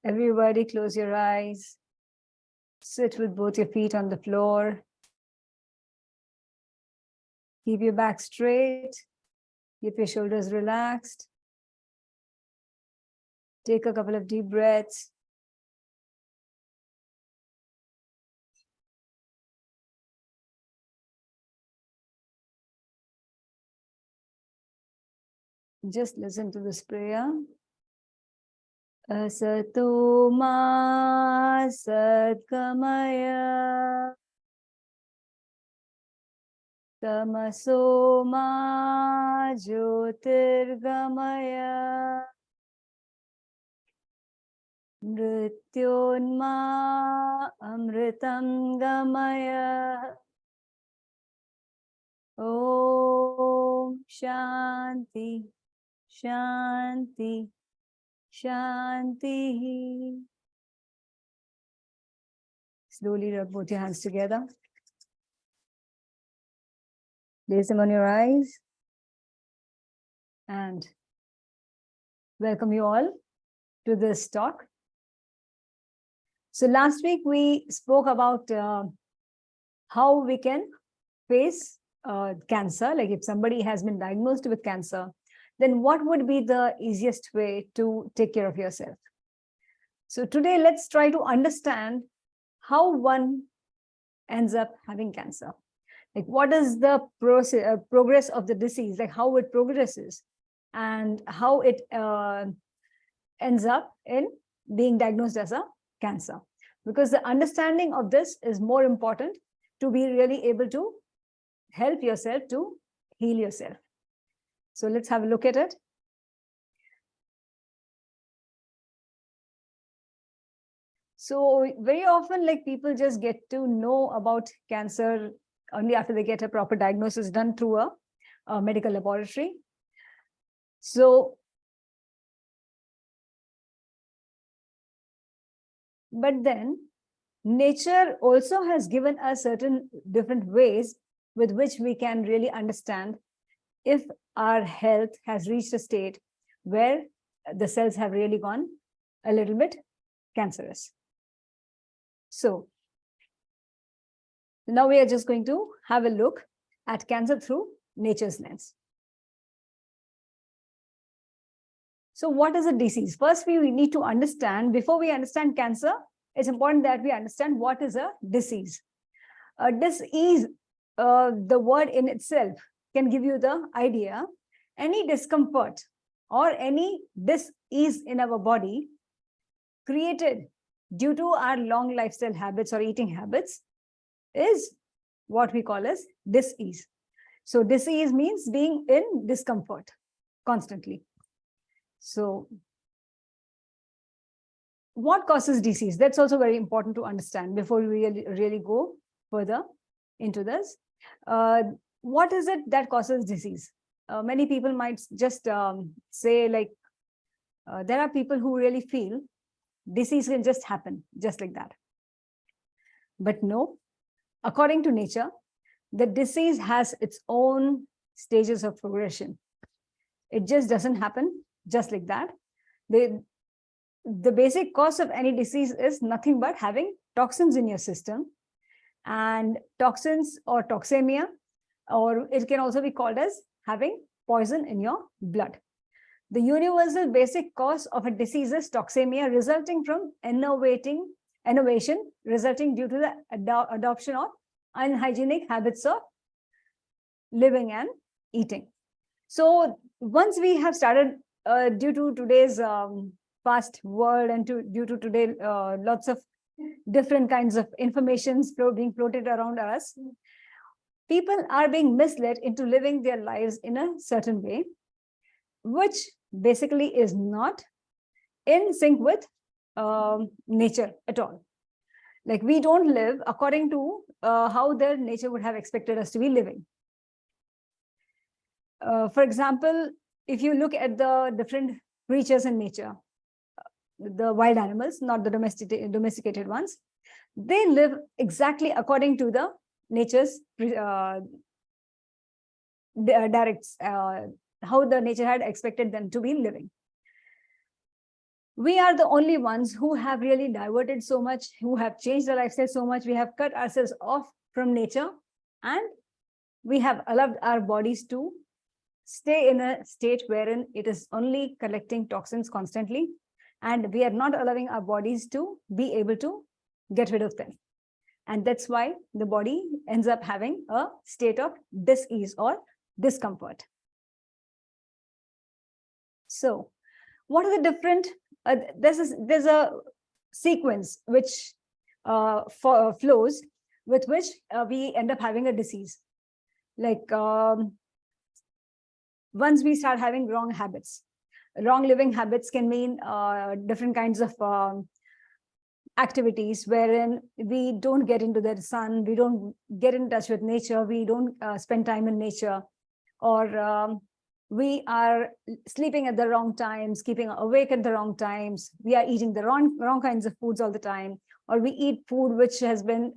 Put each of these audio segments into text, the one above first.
Everybody close your eyes. Sit with both your feet on the floor. Keep your back straight. Keep your shoulders relaxed. Take a couple of deep breaths. Just listen to this prayer. Asato ma sadgamaya. Tamaso ma jyotirgamaya. Mrityonma amritam gamaya. Om Shanti, Shanti, Shanti. Slowly rub both your hands together. Place them on your eyes. And welcome you all to this talk. So last week we spoke about how we can face cancer. Like if somebody has been diagnosed with cancer, then what would be the easiest way to take care of yourself? So today let's try to understand how one ends up having cancer. Like what is the progress of the disease, like how it progresses and how it ends up in being diagnosed as a cancer. Because the understanding of this is more important to be really able to help yourself to heal yourself. So let's have a look at it. So very often, like people just get to know about cancer only after they get a proper diagnosis done through a medical laboratory. So, but then nature also has given us certain different ways with which we can really understand if our health has reached a state where the cells have really gone a little bit cancerous. So now we are just going to have a look at cancer through nature's lens. So what is a disease? First, we need to understand, before we understand cancer, it's important that we understand what is a disease. A disease, the word in itself can give you the idea. Any discomfort or any dis-ease in our body created due to our long lifestyle habits or eating habits is what we call as dis-ease. So dis-ease means being in discomfort constantly. So what causes disease? That's also very important to understand before we really go further into this. What is it that causes disease? Many people might just say like, there are people who really feel disease can just happen just like that. But no, according to nature, the disease has its own stages of progression. It just doesn't happen just like that. The basic cause of any disease is nothing but having toxins in your system, and toxins or toxemia, or it can also be called as having poison in your blood. The universal basic cause of a disease is toxemia resulting from innovation resulting due to the adoption of unhygienic habits of living and eating. So once we have started, due to today's fast world and due to today lots of different kinds of informations being floated around us, people are being misled into living their lives in a certain way, which basically is not in sync with nature at all. Like we don't live according to how the nature would have expected us to be living. For example, if you look at the different creatures in nature, the wild animals, not the domesticated ones, they live exactly according to the nature's directs, how the nature had expected them to be living. We are the only ones who have really diverted so much, who have changed our lifestyle so much. We have cut ourselves off from nature, and we have allowed our bodies to stay in a state wherein it is only collecting toxins constantly, and we are not allowing our bodies to be able to get rid of them. And that's why the body ends up having a state of dis-ease or discomfort. So what are the different, there's a sequence which flows with which we end up having a disease. Like once we start having wrong habits, wrong living habits can mean different kinds of activities wherein we don't get into the sun, we don't get in touch with nature, we don't spend time in nature, or we are sleeping at the wrong times, keeping awake at the wrong times, we are eating the wrong kinds of foods all the time, or we eat food which has been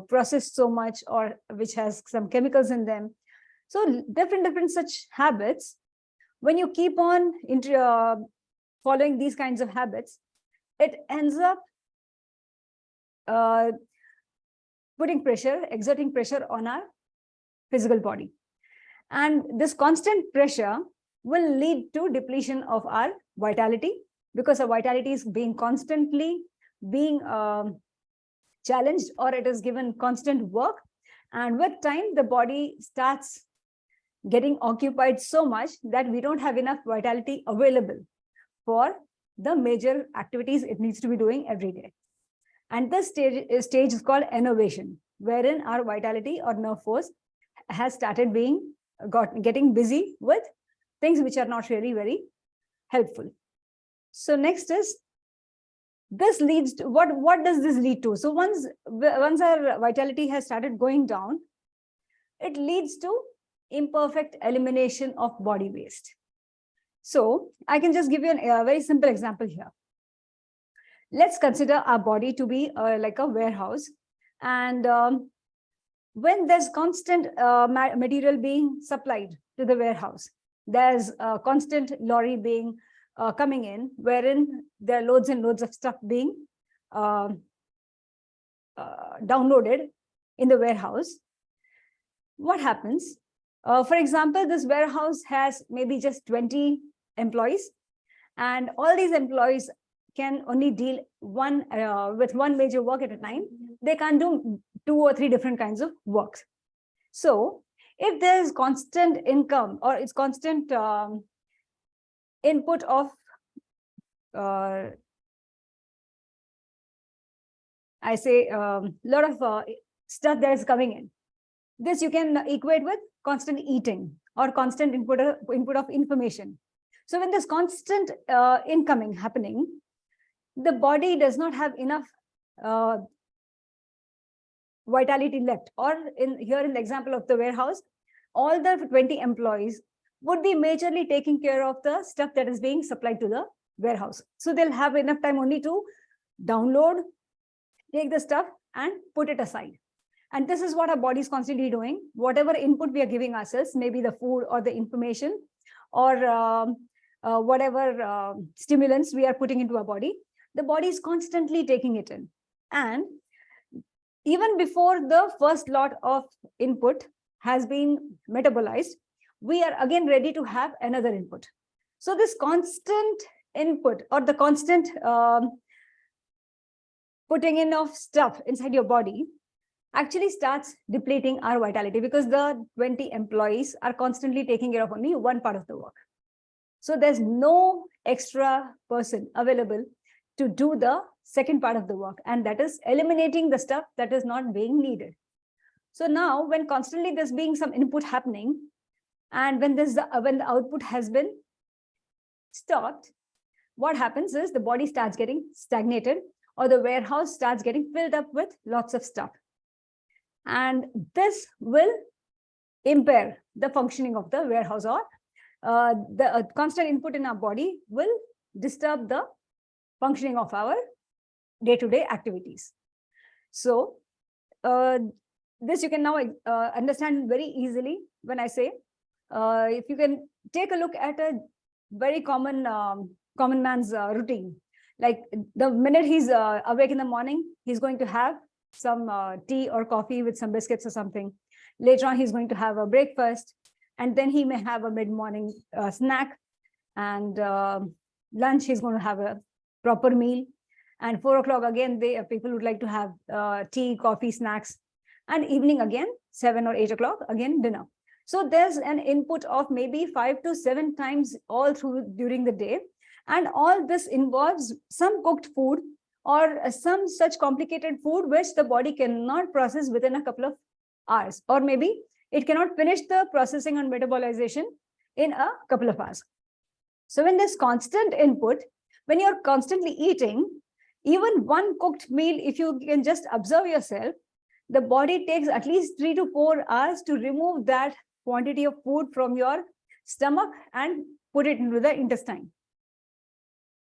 processed so much or which has some chemicals in them. So different such habits, when you keep on following these kinds of habits, it ends up exerting pressure on our physical body. And this constant pressure will lead to depletion of our vitality, because our vitality is being constantly being challenged, or it is given constant work. And with time, the body starts getting occupied so much that we don't have enough vitality available for the major activities it needs to be doing every day. And this stage is called enervation, wherein our vitality or nerve force has started getting busy with things which are not really very helpful. So next is, this leads to what does this lead to? So once our vitality has started going down, it leads to imperfect elimination of body waste. So I can just give you a very simple example here. Let's consider our body to be like a warehouse, and when there's constant material being supplied to the warehouse, there's a constant lorry being coming in, wherein there are loads and loads of stuff being downloaded in the warehouse. What happens? For example, this warehouse has maybe just 20 employees, and all these employees can only deal with one major work at a time. They can't do 2 or 3 different kinds of work. So if there is constant income, or it's constant input of I say lot of stuff that is coming in, this you can equate with constant eating or constant input of information. So when there's constant incoming happening, the body does not have enough vitality left. Or here in the example of the warehouse, all the 20 employees would be majorly taking care of the stuff that is being supplied to the warehouse. So they'll have enough time only to download, take the stuff and put it aside. And this is what our body is constantly doing. Whatever input we are giving ourselves, maybe the food or the information, or whatever stimulants we are putting into our body, the body is constantly taking it in. And even before the first lot of input has been metabolized, we are again ready to have another input. So this constant input, or the constant putting in of stuff inside your body, actually starts depleting our vitality, because the 20 employees are constantly taking care of only one part of the work. So there's no extra person available to do the second part of the work, and that is eliminating the stuff that is not being needed. So now when constantly there's being some input happening, and when the output has been stopped, what happens is the body starts getting stagnated, or the warehouse starts getting filled up with lots of stuff. And this will impair the functioning of the warehouse, or the constant input in our body will disturb the functioning of our day-to-day activities. So this you can now understand very easily when I say, if you can take a look at a very common man's routine. Like the minute he's awake in the morning, he's going to have some tea or coffee with some biscuits or something. Later on, he's going to have a breakfast, and then he may have a mid-morning snack, and lunch, he's going to have a proper meal. And 4 o'clock again, people would like to have tea, coffee, snacks. And evening again, 7 or 8 o'clock, again dinner. So there's an input of maybe 5 to 7 times all through during the day. And all this involves some cooked food or some such complicated food which the body cannot process within a couple of hours. Or maybe it cannot finish the processing and metabolization in a couple of hours. So when there's constant input, when you're constantly eating, even one cooked meal, if you can just observe yourself, the body takes at least 3 to 4 hours to remove that quantity of food from your stomach and put it into the intestine.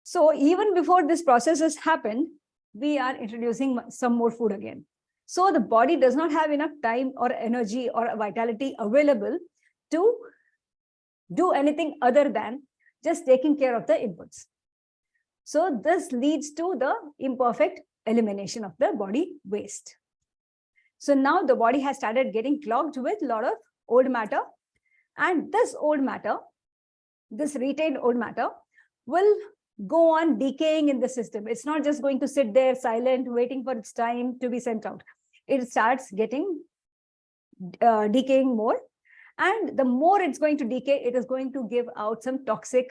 So even before this process has happened, we are introducing some more food again. So the body does not have enough time or energy or vitality available to do anything other than just taking care of the inputs. So this leads to the imperfect elimination of the body waste. So now the body has started getting clogged with a lot of old matter, and this old matter, this retained old matter, will go on decaying in the system. It's not just going to sit there silent, waiting for its time to be sent out. It starts getting decaying more. And the more it's going to decay, it is going to give out some toxic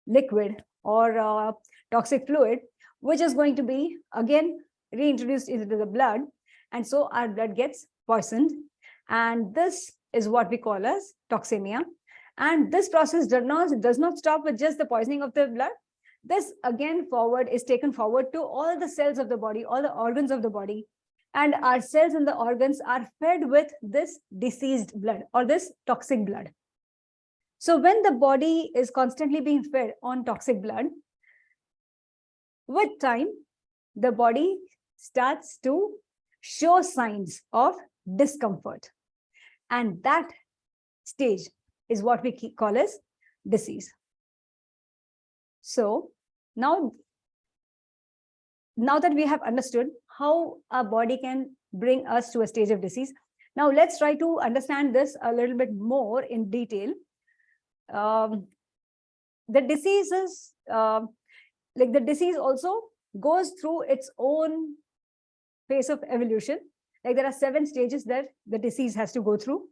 liquid or toxic fluid, which is going to be again reintroduced into the blood. And so our blood gets poisoned. And this is what we call as toxemia. And this process does not stop with just the poisoning of the blood. This again is taken forward to all the cells of the body, all the organs of the body. And our cells and the organs are fed with this diseased blood or this toxic blood. So when the body is constantly being fed on toxic blood, with time, the body starts to show signs of discomfort. And that stage is what we call as disease. So now that we have understood how our body can bring us to a stage of disease, now let's try to understand this a little bit more in detail. The disease is the disease also goes through its own phase of evolution. Like there are 7 stages that the disease has to go through.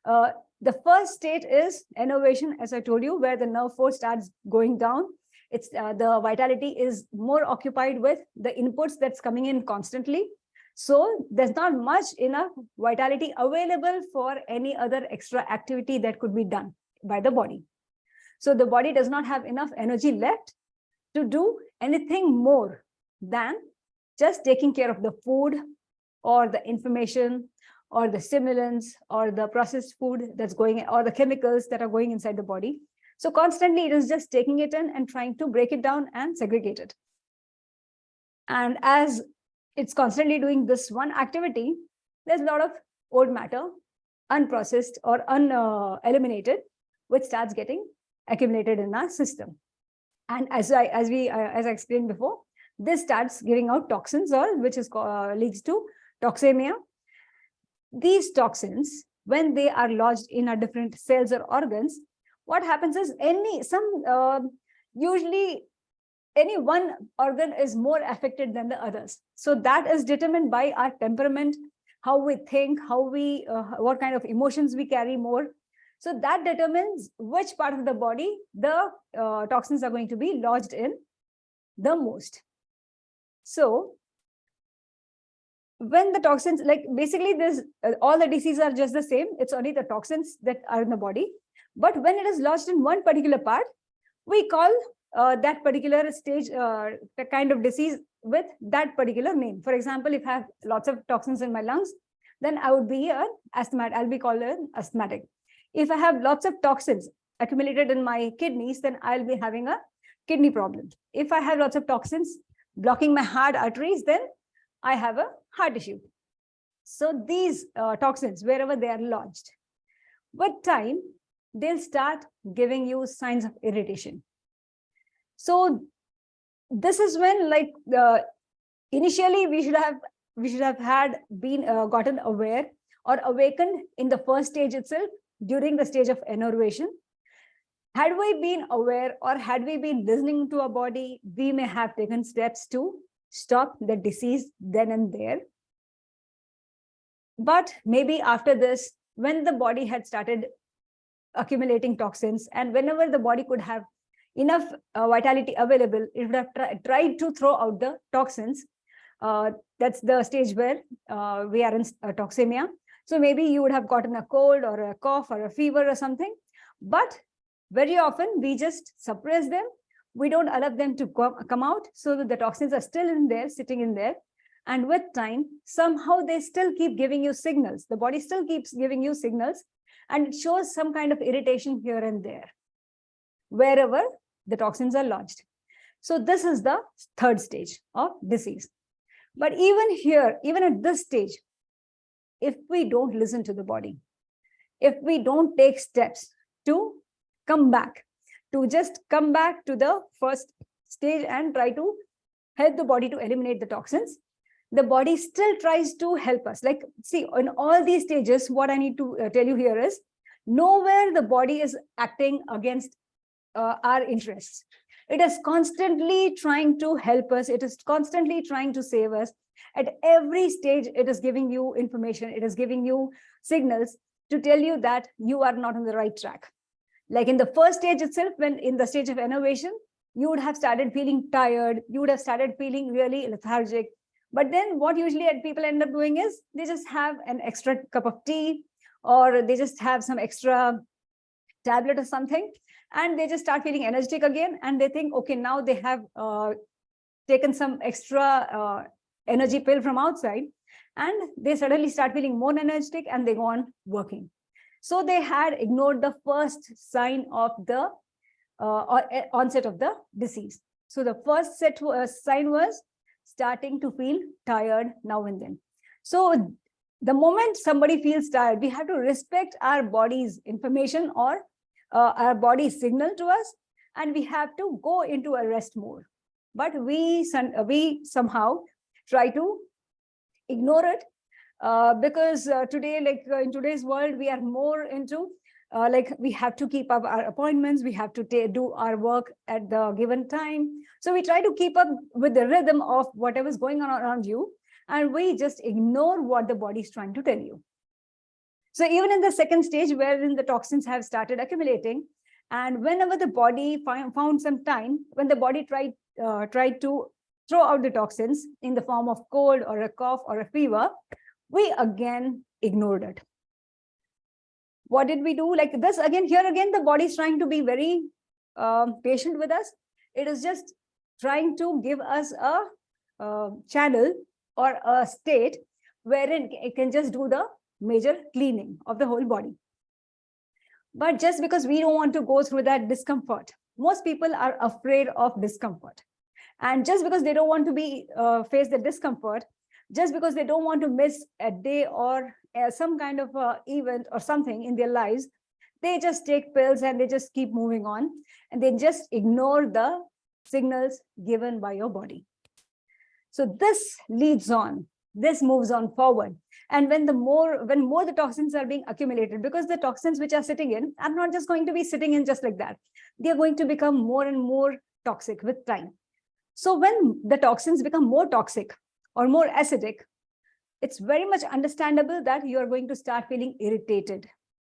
The first state is innervation, as I told you, where the nerve force starts going down. It's the vitality is more occupied with the inputs that's coming in constantly. So there's not much enough vitality available for any other extra activity that could be done by the body. So the body does not have enough energy left to do anything more than just taking care of the food or the information or the stimulants or the processed food that's going, or the chemicals that are going inside the body. So constantly it is just taking it in and trying to break it down and segregate it. And as it's constantly doing this one activity, there's a lot of old matter, unprocessed or uneliminated, which starts getting accumulated in our system. And as I explained before, this starts giving out toxins, or which is leads to toxemia. These toxins, when they are lodged in our different cells or organs, what happens is usually any one organ is more affected than the others. So that is determined by our temperament, how we think, what kind of emotions we carry more. So that determines which part of the body the toxins are going to be lodged in the most. So when the toxins, like basically this, all the diseases are just the same. It's only the toxins that are in the body. But when it is lodged in one particular part, we call that particular stage, the kind of disease with that particular name. For example, if I have lots of toxins in my lungs, then I would be an asthmatic. I'll be called an asthmatic. If I have lots of toxins accumulated in my kidneys, then I'll be having a kidney problem. If I have lots of toxins blocking my heart arteries, then I have a heart issue. So these toxins, wherever they are lodged, with time, they'll start giving you signs of irritation. So this is when, like, initially we should have had been gotten aware or awakened in the first stage itself, during the stage of innervation. Had we been aware, or had we been listening to our body, we may have taken steps to stop the disease then and there. But maybe after this, when the body had started accumulating toxins, and whenever the body could have enough vitality available, it would have tried to throw out the toxins. That's the stage where we are in toxemia. So maybe you would have gotten a cold or a cough or a fever or something, but very often we just suppress them. We don't allow them to come out, so that the toxins are still in there, sitting in there. And with time, somehow they still keep giving you signals. The body still keeps giving you signals, and it shows some kind of irritation here and there, wherever the toxins are lodged. So this is the third stage of disease. But even here, even at this stage, if we don't listen to the body, if we don't take steps to come back, to just come back to the first stage and try to help the body to eliminate the toxins, the body still tries to help us. Like, see, in all these stages, what I need to tell you here is, nowhere the body is acting against our interests. It is constantly trying to help us. It is constantly trying to save us. At every stage, it is giving you information. It is giving you signals to tell you that you are not on the right track. Like in the first stage itself, when in the stage of innervation, you would have started feeling tired. You would have started feeling really lethargic. But then what usually people end up doing is, they just have an extra cup of tea, or they just have some extra tablet or something, and they just start feeling energetic again. And they think, okay, now they have taken some extra energy pill from outside, and they suddenly start feeling more energetic, and they go on working. So they had ignored the first sign of the onset of the disease. So the first sign was starting to feel tired now and then. So the moment somebody feels tired, we have to respect our body's information, or our body's signal to us, and we have to go into a rest mode. But we somehow try to ignore it, because today, like in today's world, we are more into like, we have to keep up our appointments, we have to do our work at the given time. So we try to keep up with the rhythm of whatever's going on around you, and we just ignore what the body is trying to tell you. So even in the second stage, wherein the toxins have started accumulating, and whenever the body found some time, when the body tried to throw out the toxins in the form of cold or a cough or a fever, we again ignored it. What did we do? Like this again, here again, the body is trying to be very patient with us. It is just trying to give us a channel or a state wherein it can just do the major cleaning of the whole body. But just because we don't want to go through that discomfort, most people are afraid of discomfort. And just because they don't want to be face the discomfort, just because they don't want to miss a day or some kind of event or something in their lives, they just take pills and they just keep moving on, and they just ignore the signals given by your body. So this leads on, this moves on forward. And when more the toxins are being accumulated, because the toxins which are sitting in are not just going to be sitting in just like that. They are going to become more and more toxic with time. So when the toxins become more toxic or more acidic, it's very much understandable that you are going to start feeling irritated.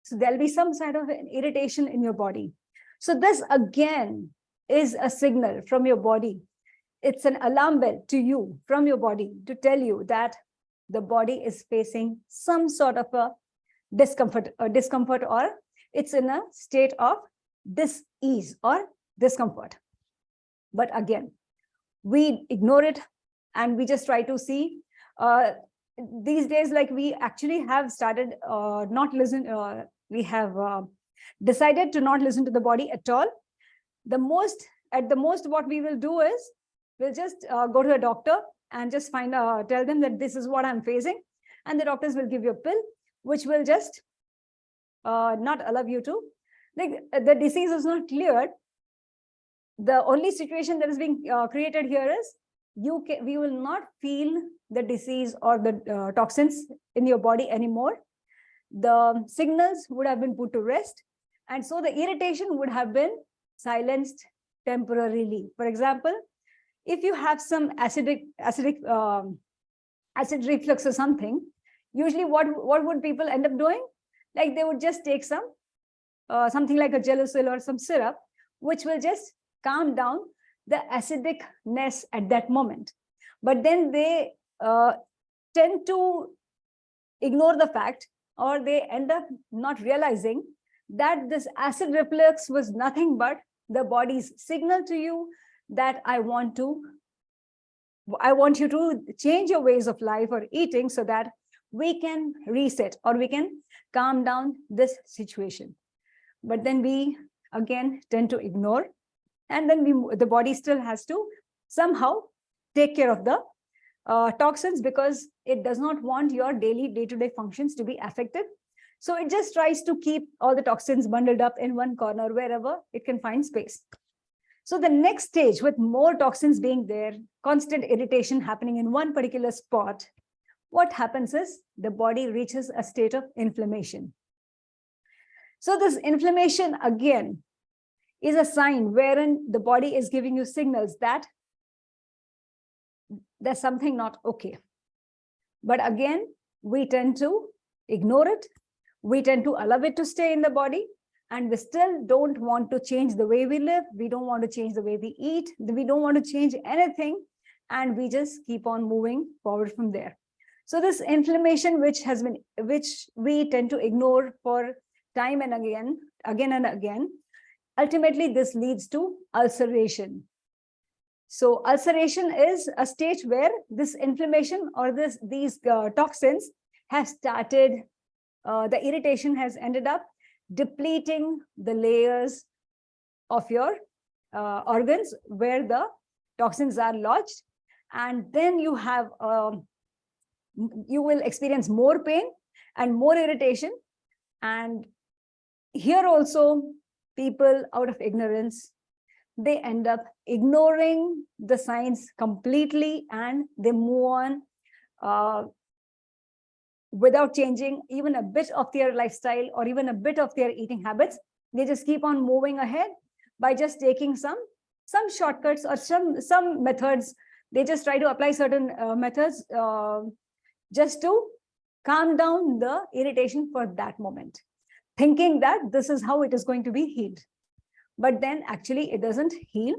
So there'll be some sort of an irritation in your body. So this again is a signal from your body. It's an alarm bell to you from your body to tell you that the body is facing some sort of a discomfort, or it's in a state of dis-ease or discomfort. But again, we ignore it and we just try to see. These days, like, we actually have started not listen. We have decided to not listen to the body at all. At the most, what we will do is we'll just go to a doctor and just tell them that this is what I'm facing, and the doctors will give you a pill, which will just not allow you to, like, the disease is not cleared, The only situation that is being created here is we will not feel the disease or the toxins in your body anymore. The signals would have been put to rest, and so the irritation would have been silenced temporarily. For example, if you have some acid reflux or something, usually what would people end up doing? Like they would just take something like a Gelusil or some syrup, which will just calm down the acidicness at that moment. But then they tend to ignore the fact, or they end up not realizing that this acid reflux was nothing but the body's signal to you that I want you to change your ways of life or eating so that we can reset or we can calm down this situation. But then we again tend to ignore, and then the body still has to somehow take care of the toxins, because it does not want your daily day-to-day functions to be affected. So it just tries to keep all the toxins bundled up in one corner wherever it can find space. So the next stage, with more toxins being there, constant irritation happening in one particular spot, what happens is the body reaches a state of inflammation. So this inflammation again is a sign wherein the body is giving you signals that there's something not okay. But again, we tend to ignore it. We tend to allow it to stay in the body, and we still don't want to change the way we live. We don't want to change the way we eat. We don't want to change anything, and we just keep on moving forward from there. So this inflammation, which we tend to ignore for time and again and again, ultimately this leads to ulceration. So ulceration is a stage where this inflammation or these toxins have started, the irritation has ended up depleting the layers of your organs where the toxins are lodged. And then you will experience more pain and more irritation. And here also, people out of ignorance, they end up ignoring the signs completely, and they move on without changing even a bit of their lifestyle or even a bit of their eating habits. They just keep on moving ahead by just taking some shortcuts or some methods. They just try to apply certain methods just to calm down the irritation for that moment, thinking that this is how it is going to be healed. But then actually it doesn't heal,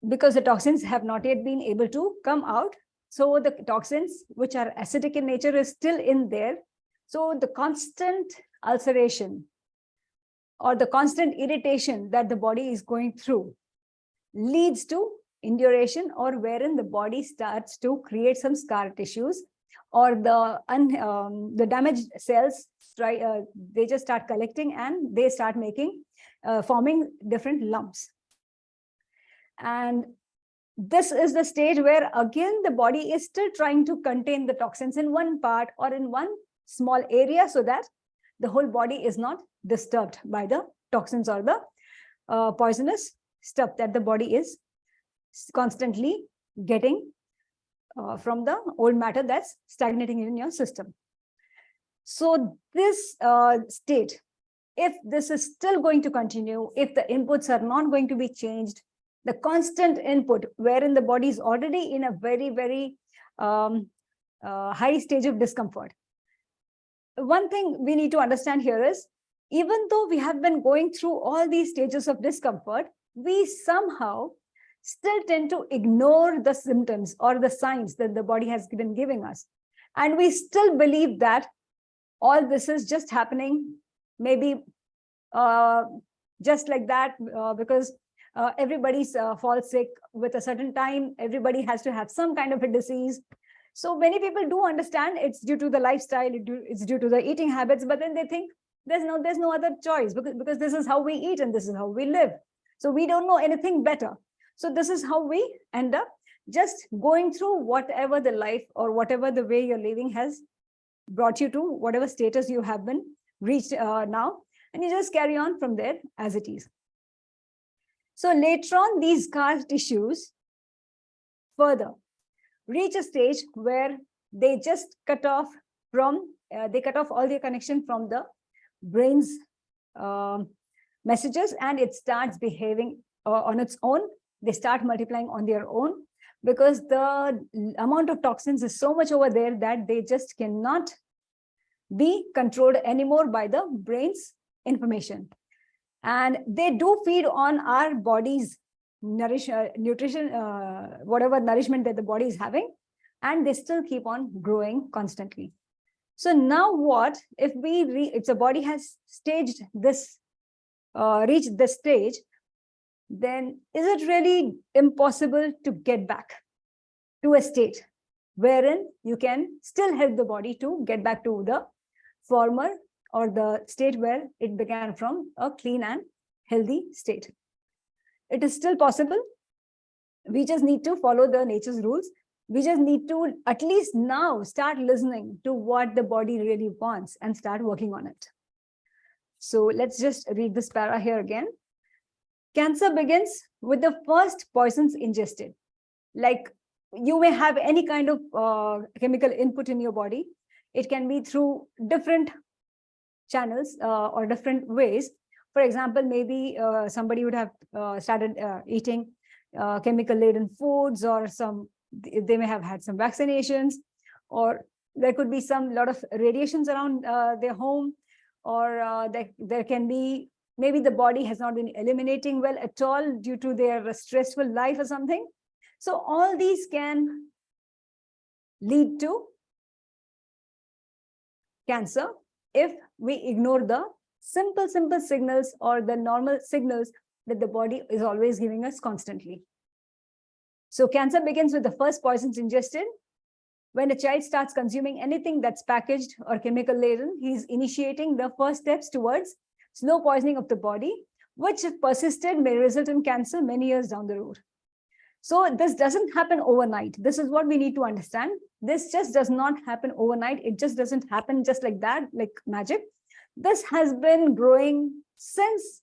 because the toxins have not yet been able to come out. So the toxins, which are acidic in nature, is still in there. So the constant ulceration or the constant irritation that the body is going through leads to induration, or wherein the body starts to create some scar tissues, or the damaged cells they just start collecting and they start forming different lumps. And this is the stage where again the body is still trying to contain the toxins in one part or in one small area, so that the whole body is not disturbed by the toxins or the poisonous stuff that the body is constantly getting from the old matter that's stagnating in your system. So this state, if this is still going to continue, if the inputs are not going to be changed, the constant input wherein the body is already in a very, very high stage of discomfort. One thing we need to understand here is, even though we have been going through all these stages of discomfort, we somehow still tend to ignore the symptoms or the signs that the body has been giving us. And we still believe that all this is just happening, maybe just like that, because everybody falls sick with a certain time. Everybody has to have some kind of a disease. So many people do understand it's due to the lifestyle, it's due to the eating habits, but then they think there's no other choice, because this is how we eat and this is how we live. So we don't know anything better. So this is how we end up just going through whatever the life or whatever the way you're living has brought you to, whatever status you have been reached now, and you just carry on from there as it is. So later on, these scar tissues further reach a stage where they just cut off from, they cut off all their connection from the brain's messages, and it starts behaving on its own. They start multiplying on their own because the amount of toxins is so much over there that they just cannot be controlled anymore by the brain's information. And they do feed on our body's nutrition, whatever nourishment that the body is having, and they still keep on growing constantly. So now what if if the body has staged this, reached this stage, then is it really impossible to get back to a state wherein you can still help the body to get back to the former or the state where it began from, a clean and healthy state? It is still possible. We just need to follow the nature's rules. We just need to at least now start listening to what the body really wants and start working on it. So let's just read this para here again. Cancer begins with the first poisons ingested. Like, you may have any kind of chemical input in your body. It can be through different channels or different ways. For example, maybe somebody would have started eating chemical-laden foods, or they may have had some vaccinations, or there could be lot of radiations around their home, or there can be, maybe the body has not been eliminating well at all due to their stressful life or something. So all these can lead to cancer if we ignore the simple signals or the normal signals that the body is always giving us constantly. So cancer begins with the first poisons ingested. When a child starts consuming anything that's packaged or chemical laden, he's initiating the first steps towards slow poisoning of the body, which if persisted may result in cancer many years down the road. So this doesn't happen overnight. This is what we need to understand. This just does not happen overnight. It just doesn't happen just like that, like magic. This has been growing since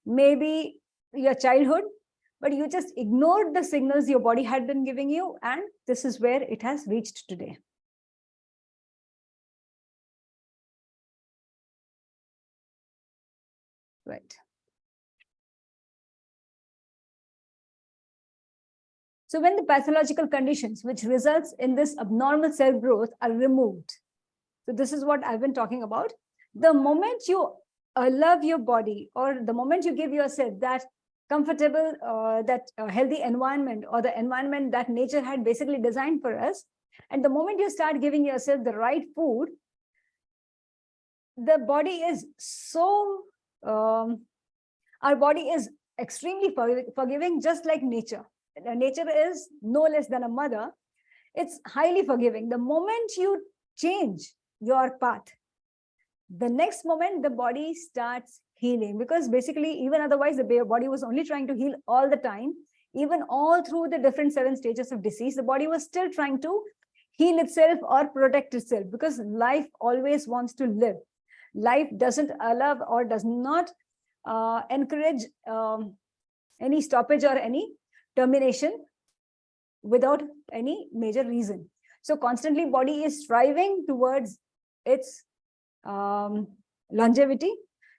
maybe your childhood, but you just ignored the signals your body had been giving you, and this is where it has reached today. Right. So when the pathological conditions which results in this abnormal cell growth are removed, so this is what I've been talking about. The moment you love your body, or the moment you give yourself that comfortable, that healthy environment, or the environment that nature had basically designed for us, and the moment you start giving yourself the right food, the body is so, our body is extremely forgiving, just like nature. Nature is no less than a mother. It's highly forgiving. The moment you change your path, the next moment the body starts healing, because basically, even otherwise, the body was only trying to heal all the time. Even all through the different 7 stages of disease, the body was still trying to heal itself or protect itself, because life always wants to live. Life doesn't allow or does not encourage any stoppage or any termination without any major reason. So constantly body is striving towards its longevity.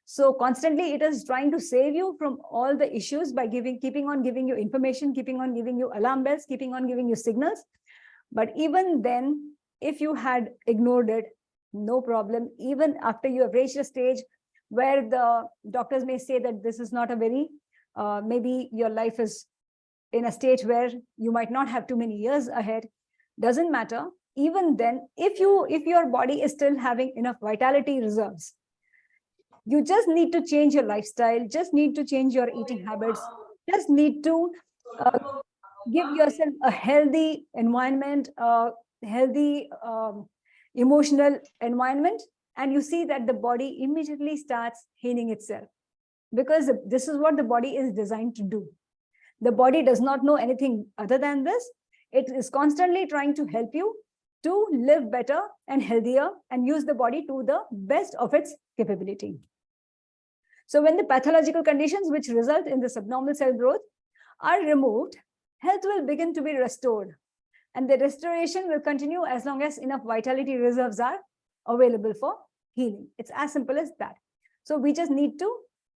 So constantly it is trying to save you from all the issues by keeping on giving you information, keeping on giving you alarm bells, keeping on giving you signals. But even then, if you had ignored it, no problem. Even after you have reached a stage where the doctors may say that this is not a very, maybe your life is in a stage where you might not have too many years ahead, doesn't matter. Even then, if your body is still having enough vitality reserves, you just need to change your lifestyle, just need to change your eating habits, just need to give yourself a healthy environment, a healthy emotional environment, and you see that the body immediately starts healing itself, because this is what the body is designed to do. The body does not know anything other than this. It is constantly trying to help you to live better and healthier and use the body to the best of its capability. So when the pathological conditions which result in the subnormal cell growth are removed, health will begin to be restored. And the restoration will continue as long as enough vitality reserves are available for healing. It's as simple as that. So we just need to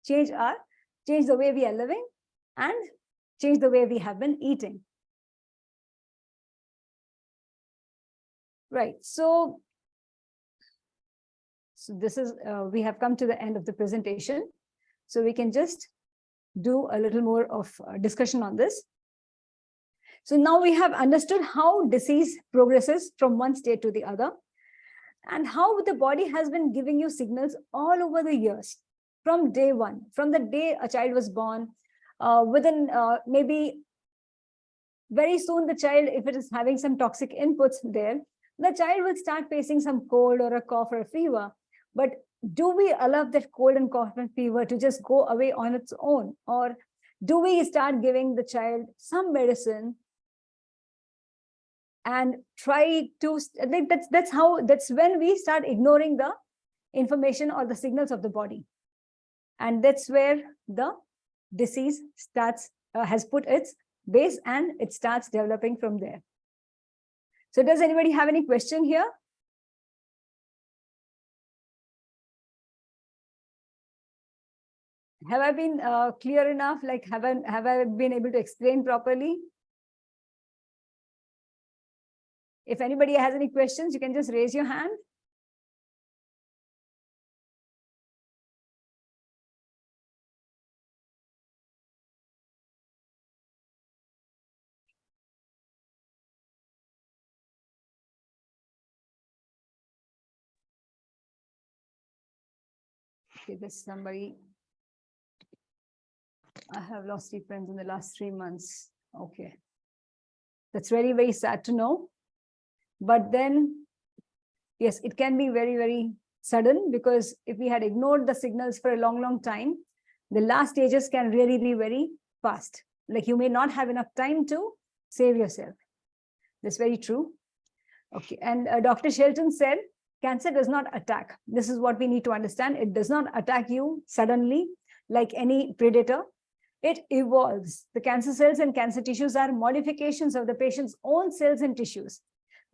change the way we are living and change the way we have been eating. Right. So this is, we have come to the end of the presentation. So we can just do a little more of discussion on this. So now we have understood how disease progresses from one state to the other, and how the body has been giving you signals all over the years, from day one, from the day a child was born, within maybe very soon the child, if it is having some toxic inputs there, the child will start facing some cold or a cough or a fever. But do we allow that cold and cough and fever to just go away on its own? Or do we start giving the child some medicine and try to, that's when we start ignoring the information or the signals of the body. And that's where the disease starts, has put its base, and it starts developing from there. So does anybody have any question here? Have I been clear enough? Like, have I been able to explain properly? If anybody has any questions, you can just raise your hand. Okay, this somebody. I have lost 3 friends in the last 3 months. Okay. That's very, very sad to know. But then, yes, it can be very, very sudden, because if we had ignored the signals for a long, long time, the last stages can really be very fast. Like, you may not have enough time to save yourself. That's very true. Okay. And Dr. Shelton said, cancer does not attack. This is what we need to understand. It does not attack you suddenly like any predator. It evolves. The cancer cells and cancer tissues are modifications of the patient's own cells and tissues.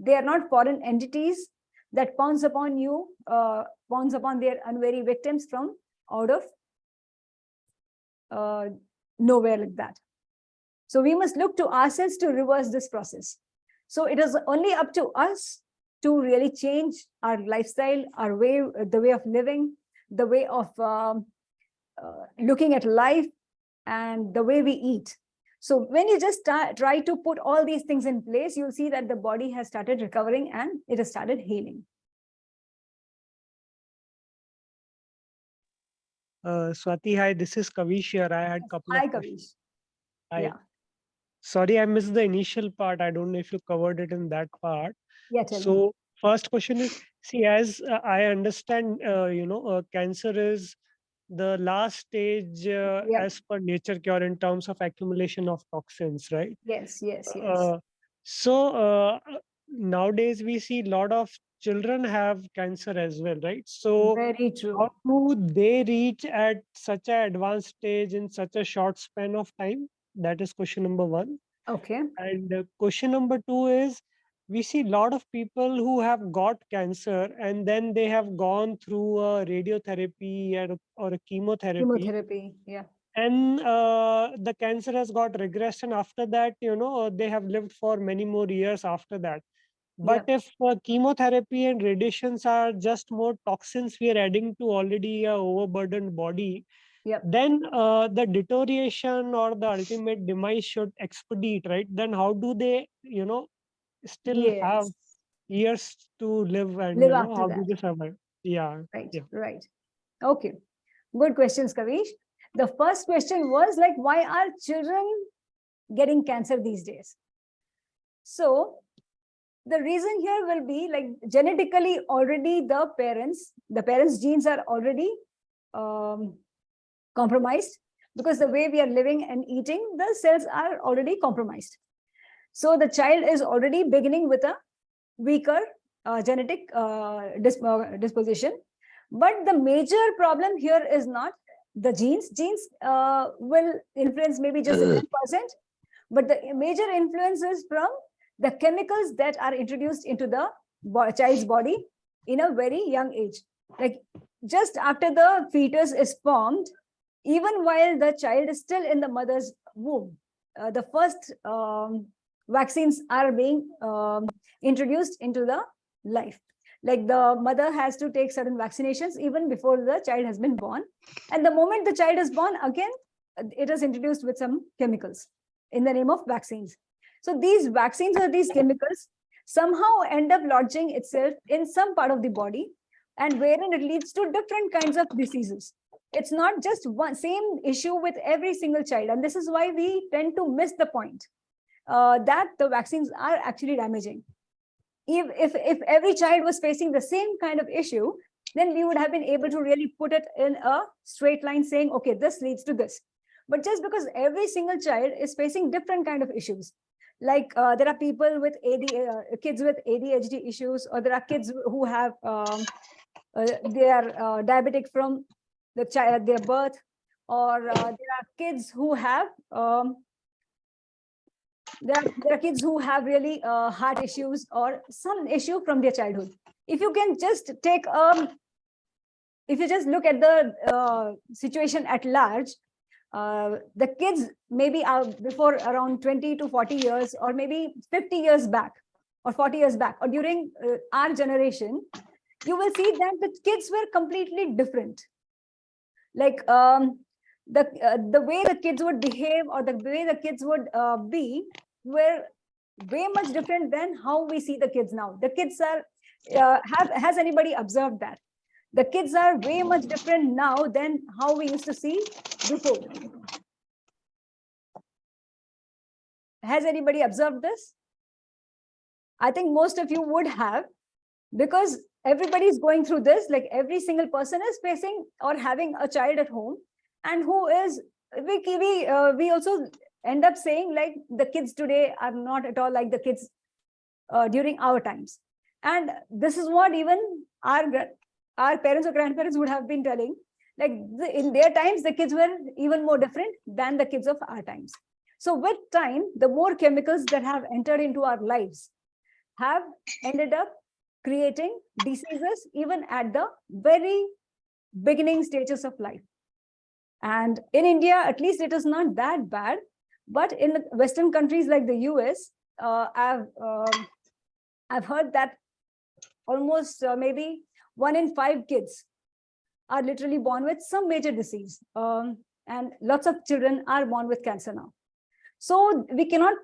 They are not foreign entities that pounce upon you, pounce upon their unwary victims from out of nowhere like that. So we must look to ourselves to reverse this process. So it is only up to us to really change our lifestyle, our way, the way of living, the way of looking at life, and the way we eat. So when you just try to put all these things in place, you'll see that the body has started recovering and it has started healing. Swati, hi, this is Kavish here. I had a couple Hi, of questions. Kavish. Hi. Yeah. Sorry, I missed the initial part. I don't know if you covered it in that part. Yeah, tell me. So first question is, see, as I understand, cancer is the last stage Yeah. as per nature cure in terms of accumulation of toxins, right? Yes, yes, yes. So nowadays we see a lot of children have cancer as well, right? So Very true. how do they reach at such an advanced stage in such a short span of time? That is question number one. Okay. And question number two is, we see a lot of people who have got cancer and then they have gone through a radiotherapy or a chemotherapy, Chemotherapy. Yeah. and the cancer has got regressed, and after that, they have lived for many more years after that. But Yeah. if chemotherapy and radiations are just more toxins we are adding to already a overburdened body, Yep. then the deterioration or the ultimate demise should expedite, right? Then how do they, still have Yes. years to live, and Live after how do that. they survive? Yeah. Right. Yeah. Right. Okay. Good questions, Kavish. The first question was like, why are children getting cancer these days? So the reason here will be like genetically already the parents genes are already compromised, because the way we are living and eating, the cells are already compromised. So the child is already beginning with a weaker genetic disposition. But the major problem here is not the genes. Genes will influence maybe just 10%, but the major influence is from the chemicals that are introduced into the child's body in a very young age. Like just after the fetus is formed, even while the child is still in the mother's womb, the first vaccines are being introduced into the life. Like the mother has to take certain vaccinations even before the child has been born. And the moment the child is born, again, it is introduced with some chemicals in the name of vaccines. So these vaccines or these chemicals somehow end up lodging itself in some part of the body, and wherein it leads to different kinds of diseases. It's not just one same issue with every single child. And this is why we tend to miss the point that the vaccines are actually damaging. If every child was facing the same kind of issue, then we would have been able to really put it in a straight line saying, okay, this leads to this. But just because every single child is facing different kind of issues, like there are people with kids with ADHD issues, or there are kids who have they are diabetic from their birth, or there are kids who have there are kids who have really heart issues or some issue from their childhood. If you can just take if you just look at the situation at large, the kids maybe before around 20 to 40 years, or maybe 50 years back, or 40 years back, or during our generation, you will see that the kids were completely different. Like the way the kids would behave, or the way the kids would be, were way much different than how we see the kids now. The kids are has anybody observed that the kids are way much different now than how we used to see before? Has anybody observed this? I think most of you would have, because everybody is going through this. Like every single person is facing or having a child at home, and who is we also end up saying like the kids today are not at all like the kids during our times. And this is what even our parents or grandparents would have been telling, like in their times the kids were even more different than the kids of our times. So with time, the more chemicals that have entered into our lives have ended up creating diseases even at the very beginning stages of life. And in India, at least, it is not that bad. But in the Western countries like the US, I've heard that almost maybe 1 in 5 kids are literally born with some major disease. And lots of children are born with cancer now. So we cannot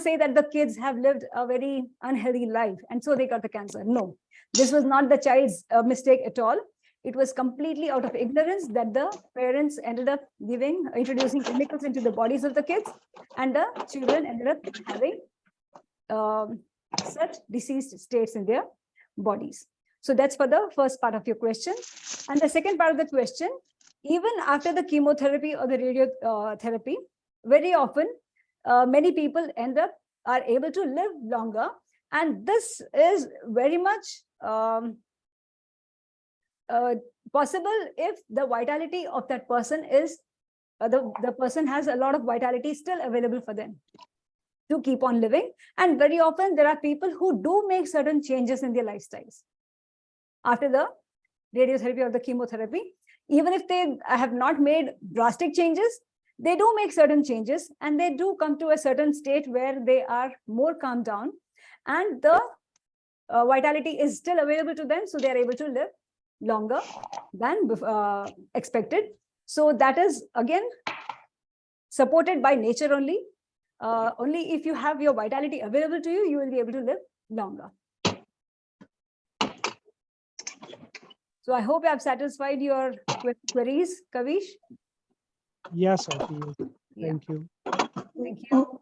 say that the kids have lived a very unhealthy life and so they got the cancer. No, this was not the child's mistake at all. It was completely out of ignorance that the parents ended up introducing chemicals into the bodies of the kids, and the children ended up having such diseased states in their bodies. So that's for the first part of your question. And the second part of the question, even after the chemotherapy or the radiotherapy, very often many people are able to live longer. And this is very much possible if the vitality of that person is, the person has a lot of vitality still available for them to keep on living. And very often there are people who do make certain changes in their lifestyles after the radiotherapy or the chemotherapy. Even if they have not made drastic changes, they do make certain changes, and they do come to a certain state where they are more calmed down, and the vitality is still available to them, so they are able to live longer than expected. So that is again supported by nature only. Only if you have your vitality available to you, you will be able to live longer. So I hope I have satisfied your queries, Kavish. Yes, Swati. Thank you. Thank you.